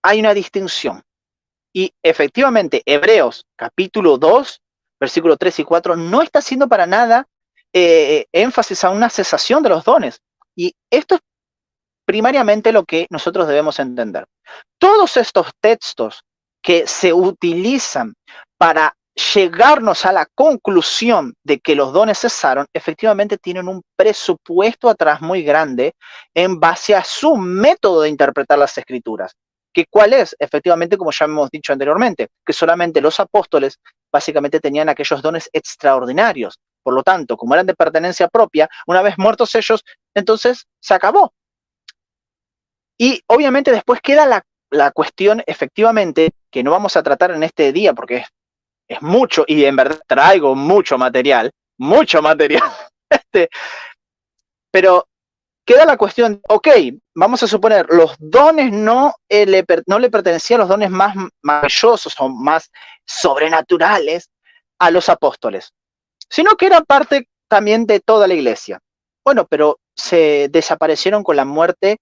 hay una distinción. Y efectivamente, Hebreos capítulo 2, versículos 3 y 4, no está haciendo para nada énfasis a una cesación de los dones. Y esto es primariamente lo que nosotros debemos entender. Todos estos textos que se utilizan para llegarnos a la conclusión de que los dones cesaron, efectivamente tienen un presupuesto atrás muy grande en base a su método de interpretar las escrituras. ¿Que cuál es? Efectivamente, como ya hemos dicho anteriormente, que solamente los apóstoles básicamente tenían aquellos dones extraordinarios. Por lo tanto, como eran de pertenencia propia, una vez muertos ellos, entonces se acabó. Y obviamente después queda la cuestión, efectivamente, que no vamos a tratar en este día porque es mucho, y en verdad traigo mucho material, pero queda la cuestión, ok, vamos a suponer, los dones no le pertenecían los dones más maravillosos o más sobrenaturales a los apóstoles, sino que eran parte también de toda la iglesia. Bueno, pero se desaparecieron con la muerte,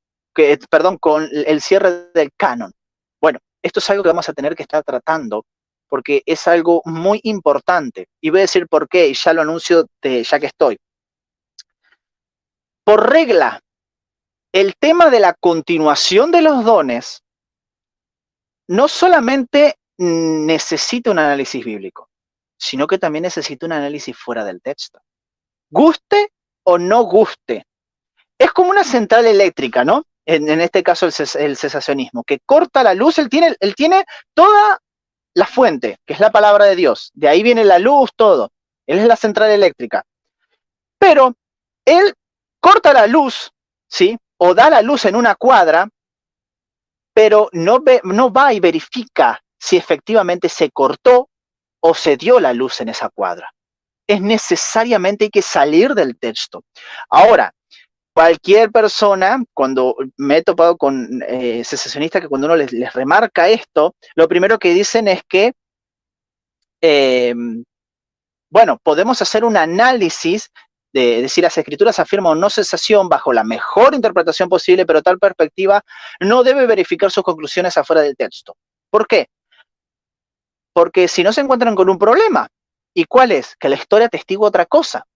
con el cierre del canon. Bueno, esto es algo que vamos a tener que estar tratando, porque es algo muy importante. Y voy a decir por qué, y ya lo anuncio ya que estoy. Por regla, el tema de la continuación de los dones no solamente necesita un análisis bíblico, sino que también necesita un análisis fuera del texto. Guste o no guste. Es como una central eléctrica, ¿no? En este caso el cesacionismo, que corta la luz, él tiene toda la fuente, que es la palabra de Dios. De ahí viene la luz, todo. Él es la central eléctrica. Pero él corta la luz, ¿sí? O da la luz en una cuadra, pero no va y verifica si efectivamente se cortó o se dio la luz en esa cuadra. Es necesariamente hay que salir del texto. Ahora, cualquier persona, cuando me he topado con cesacionistas, que cuando uno les remarca esto, lo primero que dicen es que bueno, podemos hacer un análisis de decir las escrituras afirman no cesación bajo la mejor interpretación posible, pero tal perspectiva no debe verificar sus conclusiones afuera del texto. ¿Por qué? Porque si no se encuentran con un problema. ¿Y cuál es? Que la historia testigua otra cosa.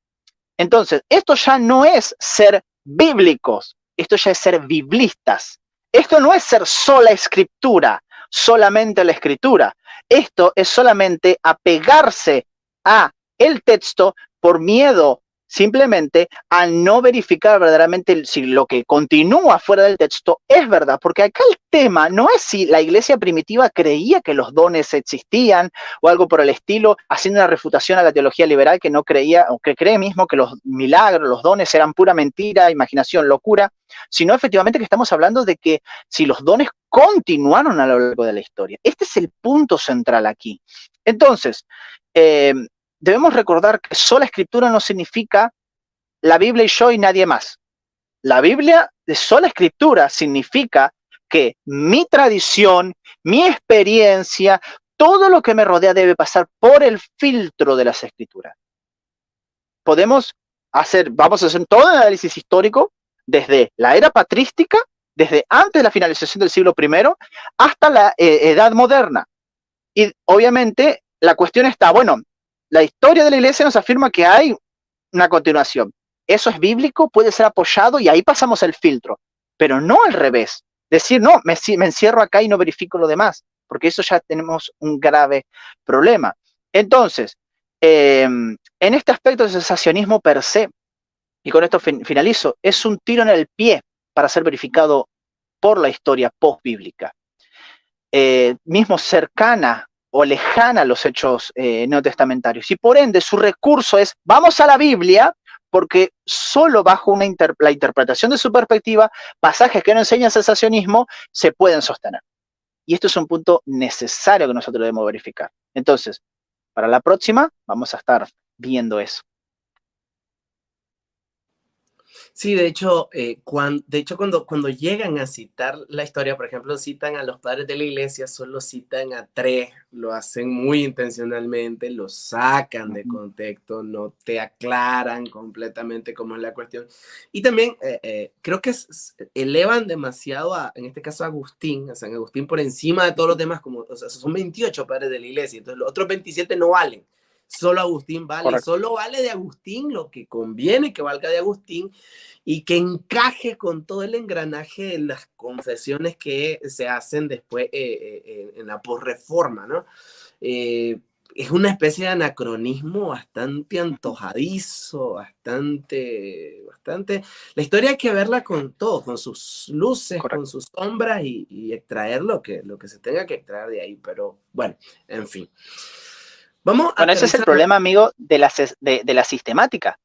Entonces, esto ya no es ser bíblicos, esto ya es ser biblistas. Esto no es ser sola escritura, solamente la escritura. Esto es solamente apegarse a el texto por miedo simplemente a no verificar verdaderamente si lo que continúa fuera del texto es verdad, porque acá el tema no es si la iglesia primitiva creía que los dones existían o algo por el estilo, haciendo una refutación a la teología liberal que no creía o que cree mismo que los milagros, los dones eran pura mentira, imaginación, locura, sino efectivamente que estamos hablando de que si los dones continuaron a lo largo de la historia. Este es el punto central aquí. Entonces, debemos recordar que sola escritura no significa la Biblia y yo y nadie más. La Biblia de sola escritura significa que mi tradición, mi experiencia, todo lo que me rodea debe pasar por el filtro de las escrituras. Vamos a hacer todo un análisis histórico desde la era patrística, desde antes de la finalización del siglo I hasta la edad moderna. Y obviamente la cuestión está, bueno, la historia de la iglesia nos afirma que hay una continuación. Eso es bíblico, puede ser apoyado y ahí pasamos el filtro, pero no al revés. Decir, no, me encierro acá y no verifico lo demás, porque eso ya tenemos un grave problema. Entonces, en este aspecto del cesacionismo per se, y con esto finalizo, es un tiro en el pie para ser verificado por la historia post-bíblica. Mismo cercana o lejana a los hechos neotestamentarios. Y por ende, su recurso es, vamos a la Biblia, porque solo bajo la interpretación de su perspectiva, pasajes que no enseñan cesacionismo se pueden sostener. Y esto es un punto necesario que nosotros debemos verificar. Entonces, para la próxima, vamos a estar viendo eso. Sí, de hecho, cuando llegan a citar la historia, por ejemplo, citan a los padres de la iglesia, solo citan a 3, lo hacen muy intencionalmente, lo sacan de contexto, no te aclaran completamente cómo es la cuestión. Y también creo que elevan demasiado, en este caso a San Agustín, por encima de todos los demás, o sea, son 28 padres de la iglesia, entonces los otros 27 no valen. Solo Agustín vale. Correcto. Solo vale de Agustín lo que conviene que valga de Agustín y que encaje con todo el engranaje de las confesiones que se hacen después en la posreforma, ¿no? Es una especie de anacronismo bastante antojadizo, bastante. La historia hay que verla con todo, con sus luces, correcto, con sus sombras y extraer lo que se tenga que extraer de ahí, pero bueno, en fin. Bueno, ese es el problema, amigo, de la sistemática.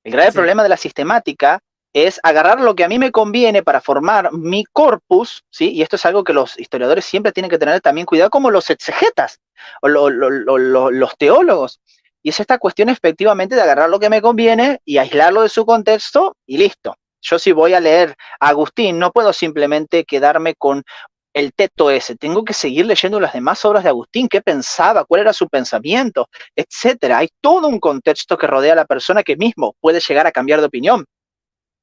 El grave problema de la sistemática es agarrar lo que a mí me conviene para formar mi corpus, ¿sí? Y esto es algo que los historiadores siempre tienen que tener también cuidado, como los exegetas o los teólogos. Y es esta cuestión efectivamente de agarrar lo que me conviene y aislarlo de su contexto y listo. Yo si voy a leer a Agustín, no puedo simplemente quedarme con el texto ese, tengo que seguir leyendo las demás obras de Agustín, qué pensaba, cuál era su pensamiento, etcétera. Hay todo un contexto que rodea a la persona que mismo puede llegar a cambiar de opinión.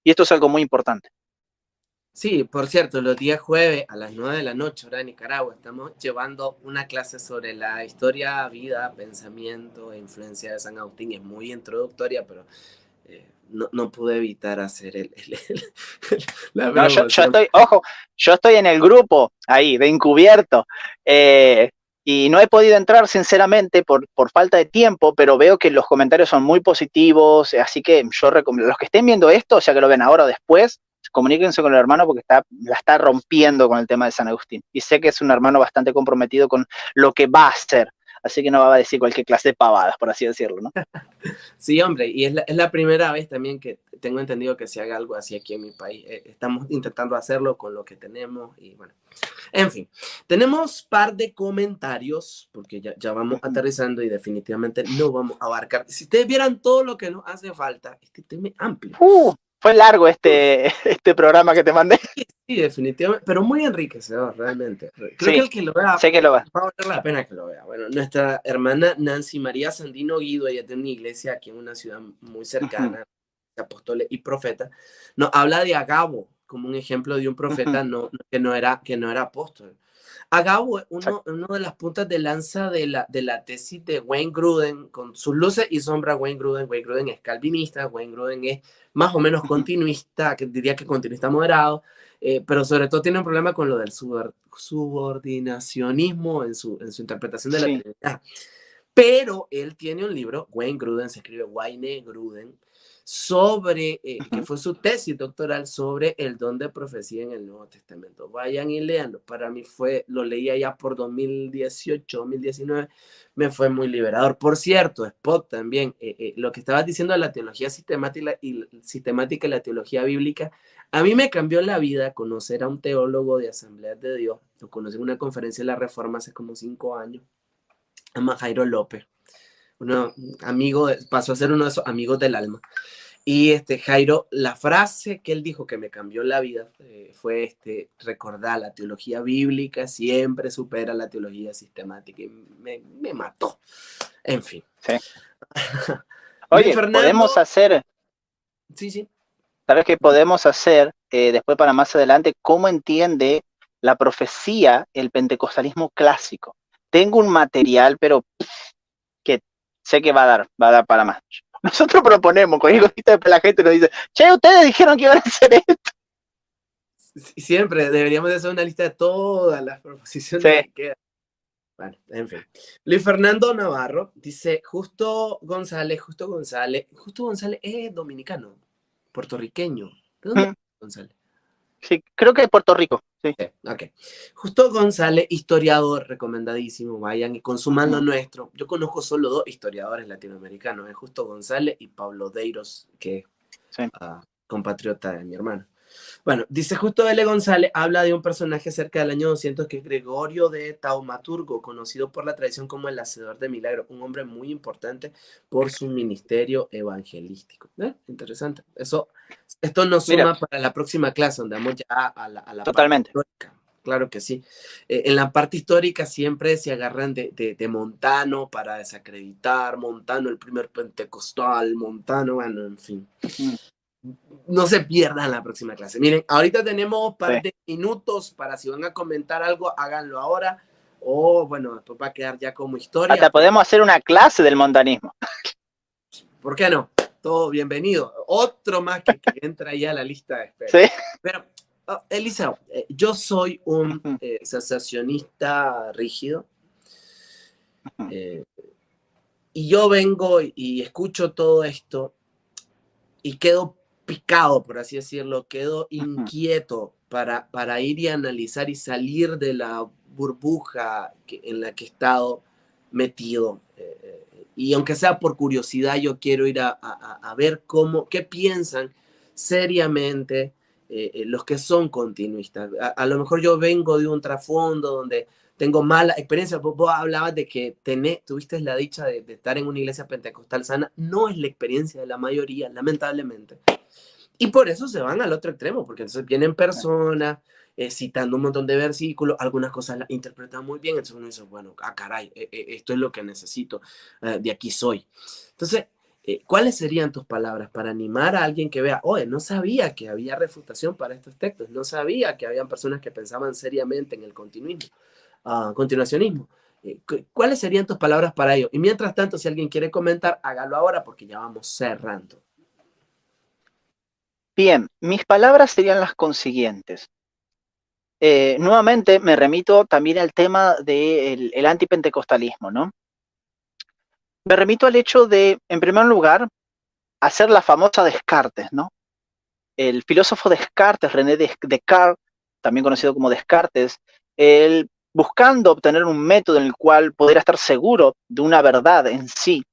Y esto es algo muy importante. Sí, por cierto, los días jueves a las 9 de la noche, hora de Nicaragua, estamos llevando una clase sobre la historia, vida, pensamiento e influencia de San Agustín. Es muy introductoria, pero no pude evitar hacer la broma. No, yo estoy en el grupo ahí, de encubierto, y no he podido entrar sinceramente por falta de tiempo, pero veo que los comentarios son muy positivos, así que yo recomiendo, los que estén viendo esto, o sea que lo ven ahora o después, comuníquense con el hermano porque la está rompiendo con el tema de San Agustín, y sé que es un hermano bastante comprometido con lo que va a hacer. Así que no va a decir cualquier clase de pavadas, por así decirlo, ¿no? Sí, hombre, y es la primera vez también que tengo entendido que se haga algo así aquí en mi país. Estamos intentando hacerlo con lo que tenemos y bueno. En fin, tenemos par de comentarios, porque ya vamos aterrizando y definitivamente no vamos a abarcar. Si ustedes vieran todo lo que nos hace falta, este tema es amplio. Fue largo este programa que te mandé. Sí, definitivamente, pero muy enriquecedor, realmente. Creo que Sí, el que lo vea sé que lo va. va a valer la pena que lo vea. Bueno, nuestra hermana Nancy María Sandino Guido, ella tiene una iglesia aquí en una ciudad muy Ujú, cercana, apóstoles y profeta, nos habla de Agabo como un ejemplo de un ujú, profeta que no era apóstol. Agabo es exacto. uno de las puntas de lanza de la tesis de Wayne Grudem, con sus luces y sombras. Wayne Grudem es calvinista, Wayne Grudem es más o menos Ujú, continuista, que diría que continuista moderado, pero sobre todo tiene un problema con lo del subordinacionismo en su interpretación de la sí. Trinidad. Pero él tiene un libro, Wayne Grudem, se escribe Wayne Grudem, sobre, que Ujú, fue su tesis doctoral sobre el don de profecía en el Nuevo Testamento. Vayan y leanlo. Para mí lo leía ya por 2018, 2019, me fue muy liberador. Por cierto, Spot también, lo que estabas diciendo de la teología sistemática y la teología bíblica, a mí me cambió la vida conocer a un teólogo de Asambleas de Dios. Lo conocí en una conferencia de la Reforma hace como 5 años, se llama Jairo López, pasó a ser uno de esos amigos del alma. Y Jairo, la frase que él dijo que me cambió la vida fue recordar, la teología bíblica siempre supera la teología sistemática. Y me mató. En fin. sí. Luis Oye, podemos Fernando, hacer, sí, sí. ¿sabes qué podemos hacer después para más adelante? ¿Cómo entiende la profecía el pentecostalismo clásico? Tengo un material, pero que sé que va a dar para más. Nosotros proponemos, con la gente nos dice, che, ustedes dijeron que iban a hacer esto. Siempre deberíamos de hacer una lista de todas las proposiciones Sí. que quedan. Bueno, en fin. Luis Fernando Navarro dice, Justo González es dominicano, puertorriqueño. ¿De dónde Mm, es González? sí, creo que de Puerto Rico, sí. Sí, ok. Justo González, historiador, recomendadísimo, vayan y consuman lo Ujú, nuestro. Yo conozco solo dos historiadores latinoamericanos, Justo González y Pablo Deiros, que es sí. compatriota de mi hermano. Bueno, dice justo L. González, habla de un personaje cerca del año 200 que es Gregorio de Taumaturgo, conocido por la tradición como el hacedor de milagros, un hombre muy importante por su ministerio evangelístico. Interesante. Esto nos Mira, suma para la próxima clase, donde vamos ya a la parte totalmente. histórica. Claro que sí. En la parte histórica siempre se agarran de Montano para desacreditar, Montano el primer pentecostal, Montano, bueno, en fin. Mm, No se pierdan la próxima clase. Miren, ahorita tenemos un sí. par de minutos para si van a comentar algo, háganlo ahora. O bueno, después va a quedar ya como historia. Hasta podemos hacer una clase del montanismo. ¿Por qué no? Todo bienvenido. Otro más que entra ya a la lista de espera. Sí. Pero, Eliseo, yo soy un Ujú, sensacionista rígido. ujú, eh, y yo vengo y escucho todo esto y quedo picado, por así decirlo, quedo ujú. inquieto para ir y analizar y salir de la burbuja en la que he estado metido. Y aunque sea por curiosidad, yo quiero ir a ver qué piensan seriamente los que son continuistas. A lo mejor yo vengo de un trasfondo donde tengo mala experiencia. Vos hablabas de que tuviste la dicha de estar en una iglesia pentecostal sana. No es la experiencia de la mayoría, lamentablemente. Y por eso se van al otro extremo, porque entonces vienen personas citando un montón de versículos, algunas cosas las interpretan muy bien, entonces uno dice, bueno, caray, esto es lo que necesito, de aquí soy. Entonces, ¿cuáles serían tus palabras para animar a alguien que vea, oye, no sabía que había refutación para estos textos, no sabía que habían personas que pensaban seriamente en el continuacionismo? ¿Cuáles serían tus palabras para ello? Y mientras tanto, si alguien quiere comentar, hágalo ahora porque ya vamos cerrando. Bien, mis palabras serían las consiguientes. Nuevamente me remito también al tema del el antipentecostalismo, ¿no? Me remito al hecho de, en primer lugar, hacer la famosa Descartes, ¿no? El filósofo Descartes, René Descartes, también conocido como Descartes, él buscando obtener un método en el cual poder estar seguro de una verdad en sí,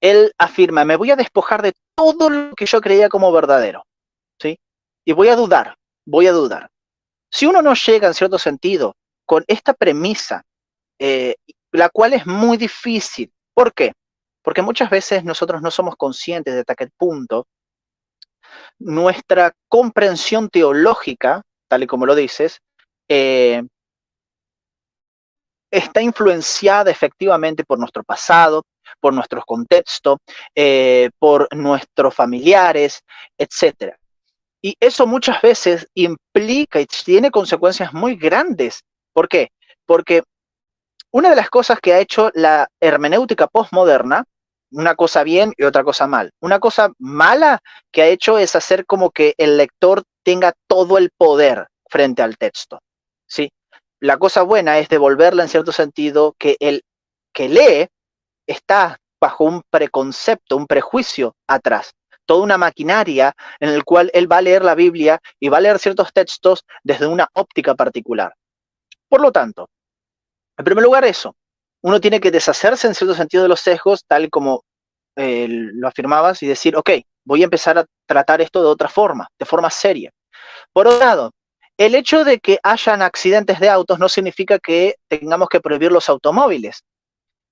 él afirma, me voy a despojar de todo lo que yo creía como verdadero, ¿sí? Y voy a dudar, voy a dudar. Si uno no llega en cierto sentido con esta premisa, eh, la cual es muy difícil, ¿por qué? Porque muchas veces nosotros no somos conscientes de hasta qué punto nuestra comprensión teológica, tal y como lo dices, está influenciada efectivamente por nuestro pasado, por nuestros contextos, por nuestros familiares, etc. Y eso muchas veces implica y tiene consecuencias muy grandes. ¿Por qué? Porque una de las cosas que ha hecho la hermenéutica postmoderna, una cosa bien y otra cosa mal. Una cosa mala que ha hecho es hacer como que el lector tenga todo el poder frente al texto. ¿Sí? La cosa buena es devolverla en cierto sentido que el que lee está bajo un preconcepto, un prejuicio atrás. Toda una maquinaria en el cual él va a leer la Biblia y va a leer ciertos textos desde una óptica particular. Por lo tanto, en primer lugar, eso. Uno tiene que deshacerse en cierto sentido de los sesgos, tal como lo afirmabas, y decir, ok, voy a empezar a tratar esto de forma seria. Por otro lado, el hecho de que hayan accidentes de autos no significa que tengamos que prohibir los automóviles.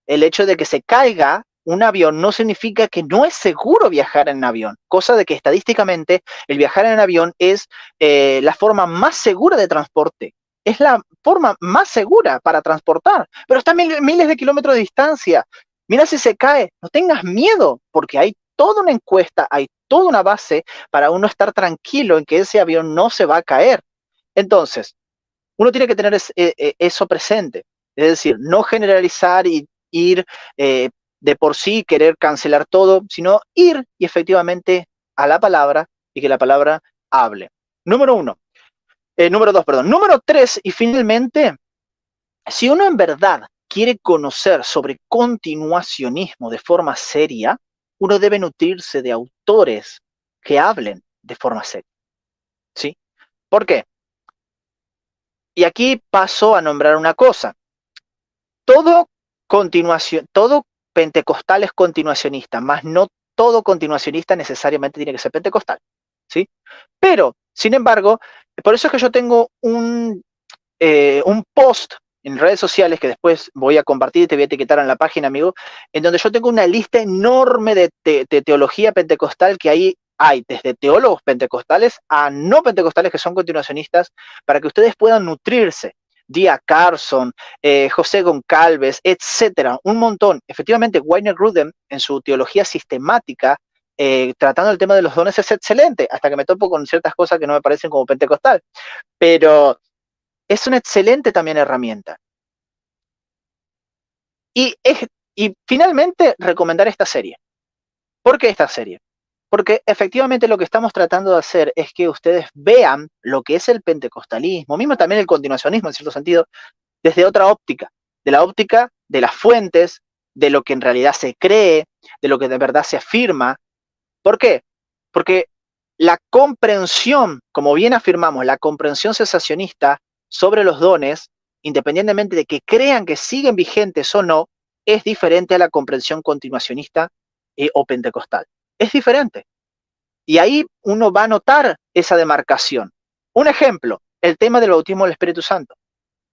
El hecho de que se caiga un avión no significa que no es seguro viajar en avión, cosa de que estadísticamente el viajar en avión es la forma más segura de transporte. Es la forma más segura para transportar, pero está a miles de kilómetros de distancia. Mira si se cae, no tengas miedo, porque hay toda una encuesta, hay toda una base para uno estar tranquilo en que ese avión no se va a caer. Entonces, uno tiene que tener eso presente, es decir, no generalizar y ir de por sí, querer cancelar todo, sino ir y efectivamente a la palabra y que la palabra hable. Número dos, perdón. Número tres, y finalmente, si uno en verdad quiere conocer sobre continuacionismo de forma seria, uno debe nutrirse de autores que hablen de forma seria. ¿Sí? ¿Por qué? Y aquí paso a nombrar una cosa. Todo pentecostal es continuacionista, más no todo continuacionista necesariamente tiene que ser pentecostal, ¿sí? Pero, sin embargo, por eso es que yo tengo un post en redes sociales que después voy a compartir y te voy a etiquetar en la página, amigo, en donde yo tengo una lista enorme de teología pentecostal que ahí hay desde teólogos pentecostales a no pentecostales que son continuacionistas para que ustedes puedan nutrirse. Dia Carson, José Goncalves, etcétera, un montón. Efectivamente, Wayne Grudem en su teología sistemática tratando el tema de los dones es excelente, hasta que me topo con ciertas cosas que no me parecen como pentecostal, pero es una excelente también herramienta. Y finalmente, recomendar esta serie. ¿Por qué esta serie? Porque efectivamente lo que estamos tratando de hacer es que ustedes vean lo que es el pentecostalismo, mismo también el continuacionismo en cierto sentido, desde otra óptica, de la óptica de las fuentes, de lo que en realidad se cree, de lo que de verdad se afirma. ¿Por qué? Porque la comprensión, como bien afirmamos, la comprensión cesacionista sobre los dones, independientemente de que crean que siguen vigentes o no, es diferente a la comprensión continuacionista o pentecostal. Es diferente. Y ahí uno va a notar esa demarcación. Un ejemplo, el tema del bautismo del Espíritu Santo.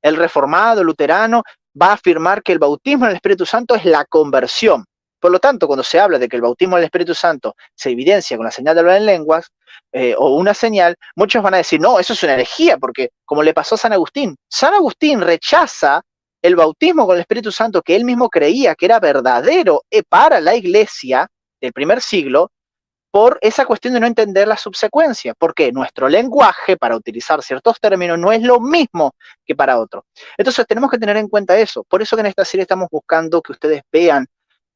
El reformado, el luterano, va a afirmar que el bautismo del Espíritu Santo es la conversión. Por lo tanto, cuando se habla de que el bautismo del Espíritu Santo se evidencia con la señal de hablar en lenguas o una señal, muchos van a decir, no, eso es una herejía, porque como le pasó a San Agustín rechaza el bautismo con el Espíritu Santo que él mismo creía que era verdadero para la iglesia del primer siglo, por esa cuestión de no entender la subsecuencia, porque nuestro lenguaje para utilizar ciertos términos no es lo mismo que para otros. Entonces tenemos que tener en cuenta eso. Por eso que en esta serie estamos buscando que ustedes vean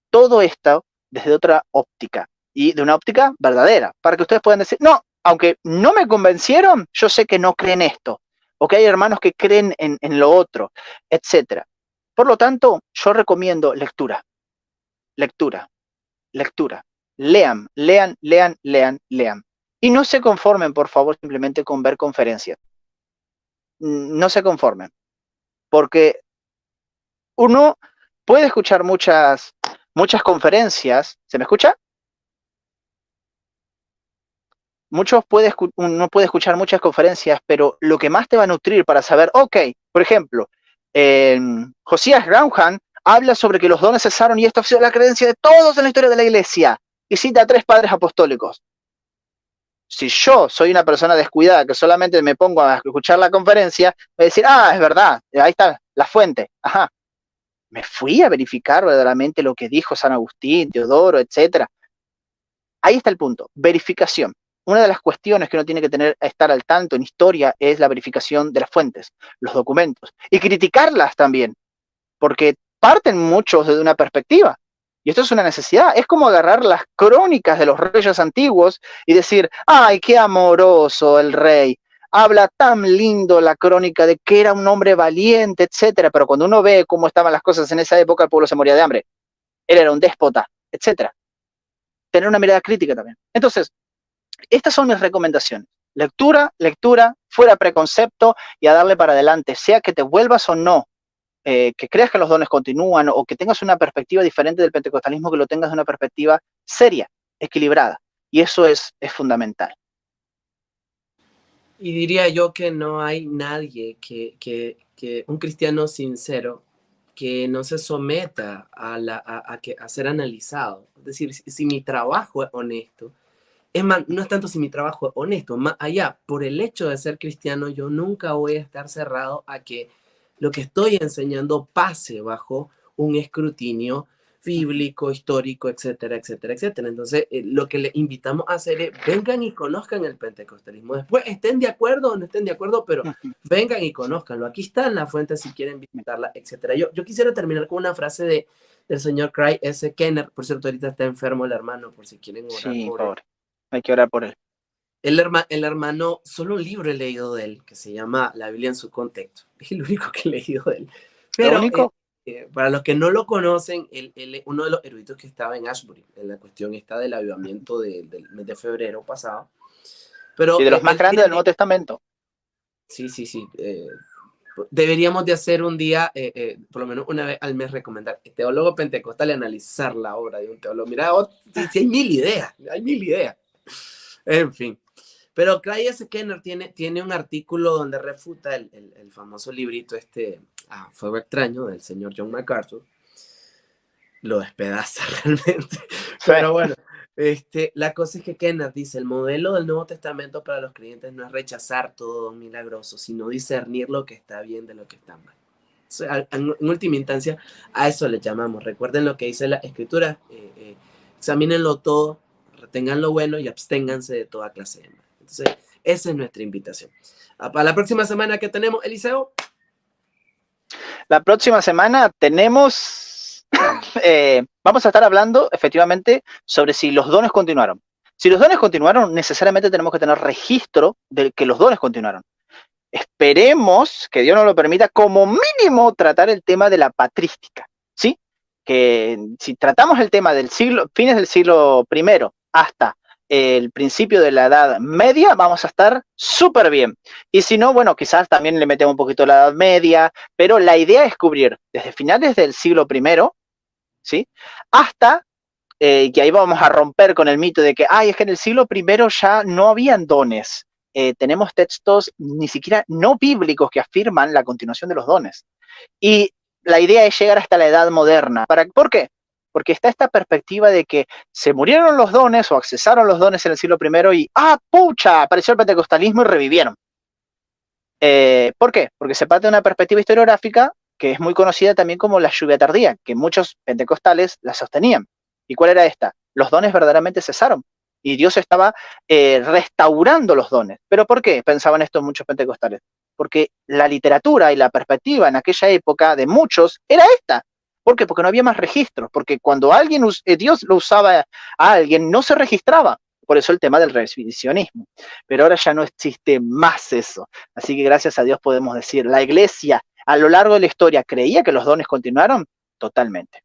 todo esto desde otra óptica y de una óptica verdadera, para que ustedes puedan decir, no, aunque no me convencieron, yo sé que no creen esto, o que hay hermanos que creen en lo otro, etc. Por lo tanto, yo recomiendo lectura, lectura, lectura. Lean, lean, lean, lean, lean. Y no se conformen, por favor, simplemente con ver conferencias. No se conformen, porque uno puede escuchar muchas conferencias. ¿Se me escucha? Uno puede escuchar muchas conferencias, pero lo que más te va a nutrir para saber, ok, por ejemplo, Josías Grauhan habla sobre que los dones cesaron y esto ha sido la creencia de todos en la historia de la iglesia, y cita a 3 padres apostólicos. Si yo soy una persona descuidada que solamente me pongo a escuchar la conferencia, voy a decir, es verdad, ahí está la fuente. Ajá, me fui a verificar verdaderamente lo que dijo San Agustín, Teodoro, etcétera. Ahí está el punto, verificación. Una de las cuestiones que uno tiene que estar al tanto en historia es la verificación de las fuentes, los documentos, y criticarlas también, porque parten muchos de una perspectiva. Y esto es una necesidad. Es como agarrar las crónicas de los reyes antiguos y decir, ¡ay, qué amoroso el rey! Habla tan lindo la crónica de que era un hombre valiente, etcétera. Pero cuando uno ve cómo estaban las cosas en esa época, el pueblo se moría de hambre. Él era un déspota, etcétera. Tener una mirada crítica también. Entonces, estas son mis recomendaciones. Lectura, lectura, fuera preconcepto y a darle para adelante, sea que te vuelvas o no, que creas que los dones continúan o que tengas una perspectiva diferente del pentecostalismo, que lo tengas de una perspectiva seria, equilibrada. Y eso es fundamental. Y diría yo que no hay nadie que un cristiano sincero que no se someta a ser analizado. Es decir, si mi trabajo es honesto, es más, no es tanto si mi trabajo es honesto, más allá, por el hecho de ser cristiano, yo nunca voy a estar cerrado a que lo que estoy enseñando pase bajo un escrutinio bíblico, histórico, etcétera, etcétera, etcétera. Entonces, lo que le invitamos a hacer es, vengan y conozcan el pentecostalismo. Después, estén de acuerdo o no estén de acuerdo, pero vengan y conózcanlo. Aquí está en la fuente si quieren visitarla, etcétera. Yo quisiera terminar con una frase del señor Craig S. Kenner. Por cierto, ahorita está enfermo el hermano, por si quieren orar Sí, por él. pobre. Hay que orar por él. El hermano, solo un libro he leído de él, que se llama La Biblia en su contexto. Es el único que he leído de él. Pero ¿Lo único? para los que no lo conocen, él es uno de los eruditos que estaba en Ashbury, en la cuestión esta del avivamiento del mes de febrero pasado. Pero, y de los más grandes del Nuevo Testamento. Sí. Deberíamos de hacer un día, por lo menos una vez al mes, recomendar teólogo pentecostal y analizar la obra de un teólogo. Mira, sí, hay mil ideas. En fin. Pero Craig S. Kenner tiene un artículo donde refuta el famoso librito Fuego Extraño del señor John MacArthur. Lo despedaza realmente. Pero bueno, la cosa es que Kenner dice, el modelo del Nuevo Testamento para los creyentes no es rechazar todo don milagroso, sino discernir lo que está bien de lo que está mal. O sea, en última instancia, a eso le llamamos. Recuerden lo que dice la Escritura, examínenlo todo, retengan lo bueno y absténganse de toda clase de mal. Entonces, esa es nuestra invitación. Para la próxima semana que tenemos, Eliseo. La próxima semana tenemos, vamos a estar hablando efectivamente sobre si los dones continuaron. Si los dones continuaron, necesariamente tenemos que tener registro de que los dones continuaron. Esperemos que Dios nos lo permita, como mínimo, tratar el tema de la patrística, ¿sí? Que si tratamos el tema del fines del siglo I hasta el principio de la Edad Media, vamos a estar súper bien. Y si no, bueno, quizás también le metemos un poquito la Edad Media, pero la idea es cubrir desde finales del siglo I, ¿sí? Hasta que ahí vamos a romper con el mito de que, es que en el siglo I ya no habían dones. Tenemos textos ni siquiera no bíblicos que afirman la continuación de los dones. Y la idea es llegar hasta la Edad Moderna. ¿Por qué? Porque está esta perspectiva de que se murieron los dones o accesaron los dones en el siglo I y, pucha, apareció el pentecostalismo y revivieron. ¿Por qué? Porque se parte de una perspectiva historiográfica que es muy conocida también como la lluvia tardía, que muchos pentecostales la sostenían. ¿Y cuál era esta? Los dones verdaderamente cesaron y Dios estaba restaurando los dones. ¿Pero por qué pensaban esto muchos pentecostales? Porque la literatura y la perspectiva en aquella época de muchos era esta. ¿Por qué? Porque no había más registros, porque cuando Dios lo usaba a alguien, no se registraba. Por eso el tema del revisionismo. Pero ahora ya no existe más eso. Así que gracias a Dios podemos decir, la iglesia a lo largo de la historia creía que los dones continuaron totalmente.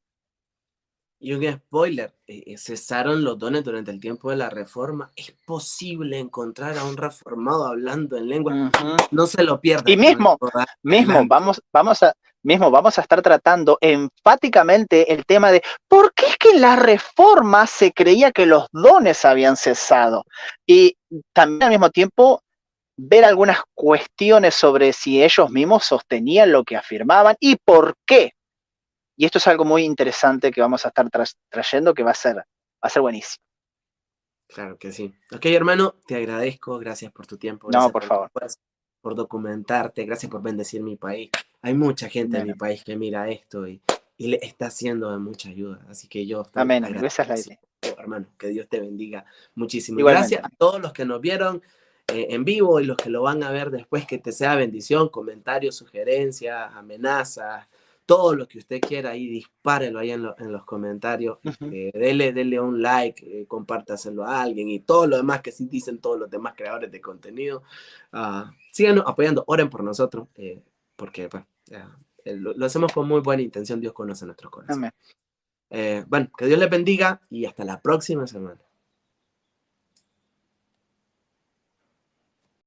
Y un spoiler, cesaron los dones durante el tiempo de la Reforma. Es posible encontrar a un reformado hablando en lengua. No se lo pierdan. Y mismo vamos a estar tratando enfáticamente el tema de por qué es que en la Reforma se creía que los dones habían cesado. Y también al mismo tiempo ver algunas cuestiones sobre si ellos mismos sostenían lo que afirmaban y por qué. Y esto es algo muy interesante que vamos a estar trayendo, que va a ser buenísimo. Claro que sí. Ok, hermano, te agradezco. Gracias por tu tiempo, No, gracias por por tu favor. esfuerzo, por documentarte, gracias por bendecir mi país. Hay mucha gente en mi Amén, país que mira esto y le está haciendo de mucha ayuda. Así que yo estoy amén, amén. Esa es la agradecido, idea. hermano. Que Dios te bendiga muchísimo. Y Igualmente. gracias a todos los que nos vieron en vivo y los que lo van a ver después. Que te sea bendición, comentarios, sugerencias, amenazas. Todo lo que usted quiera ahí, dispárelo ahí en los comentarios. Ujú. Dele un like, compártaselo a alguien y todo lo demás que sí dicen todos los demás creadores de contenido. Síganos apoyando, oren por nosotros, porque pues, lo hacemos con muy buena intención. Dios conoce nuestros corazones. Amén. Bueno, que Dios les bendiga y hasta la próxima semana.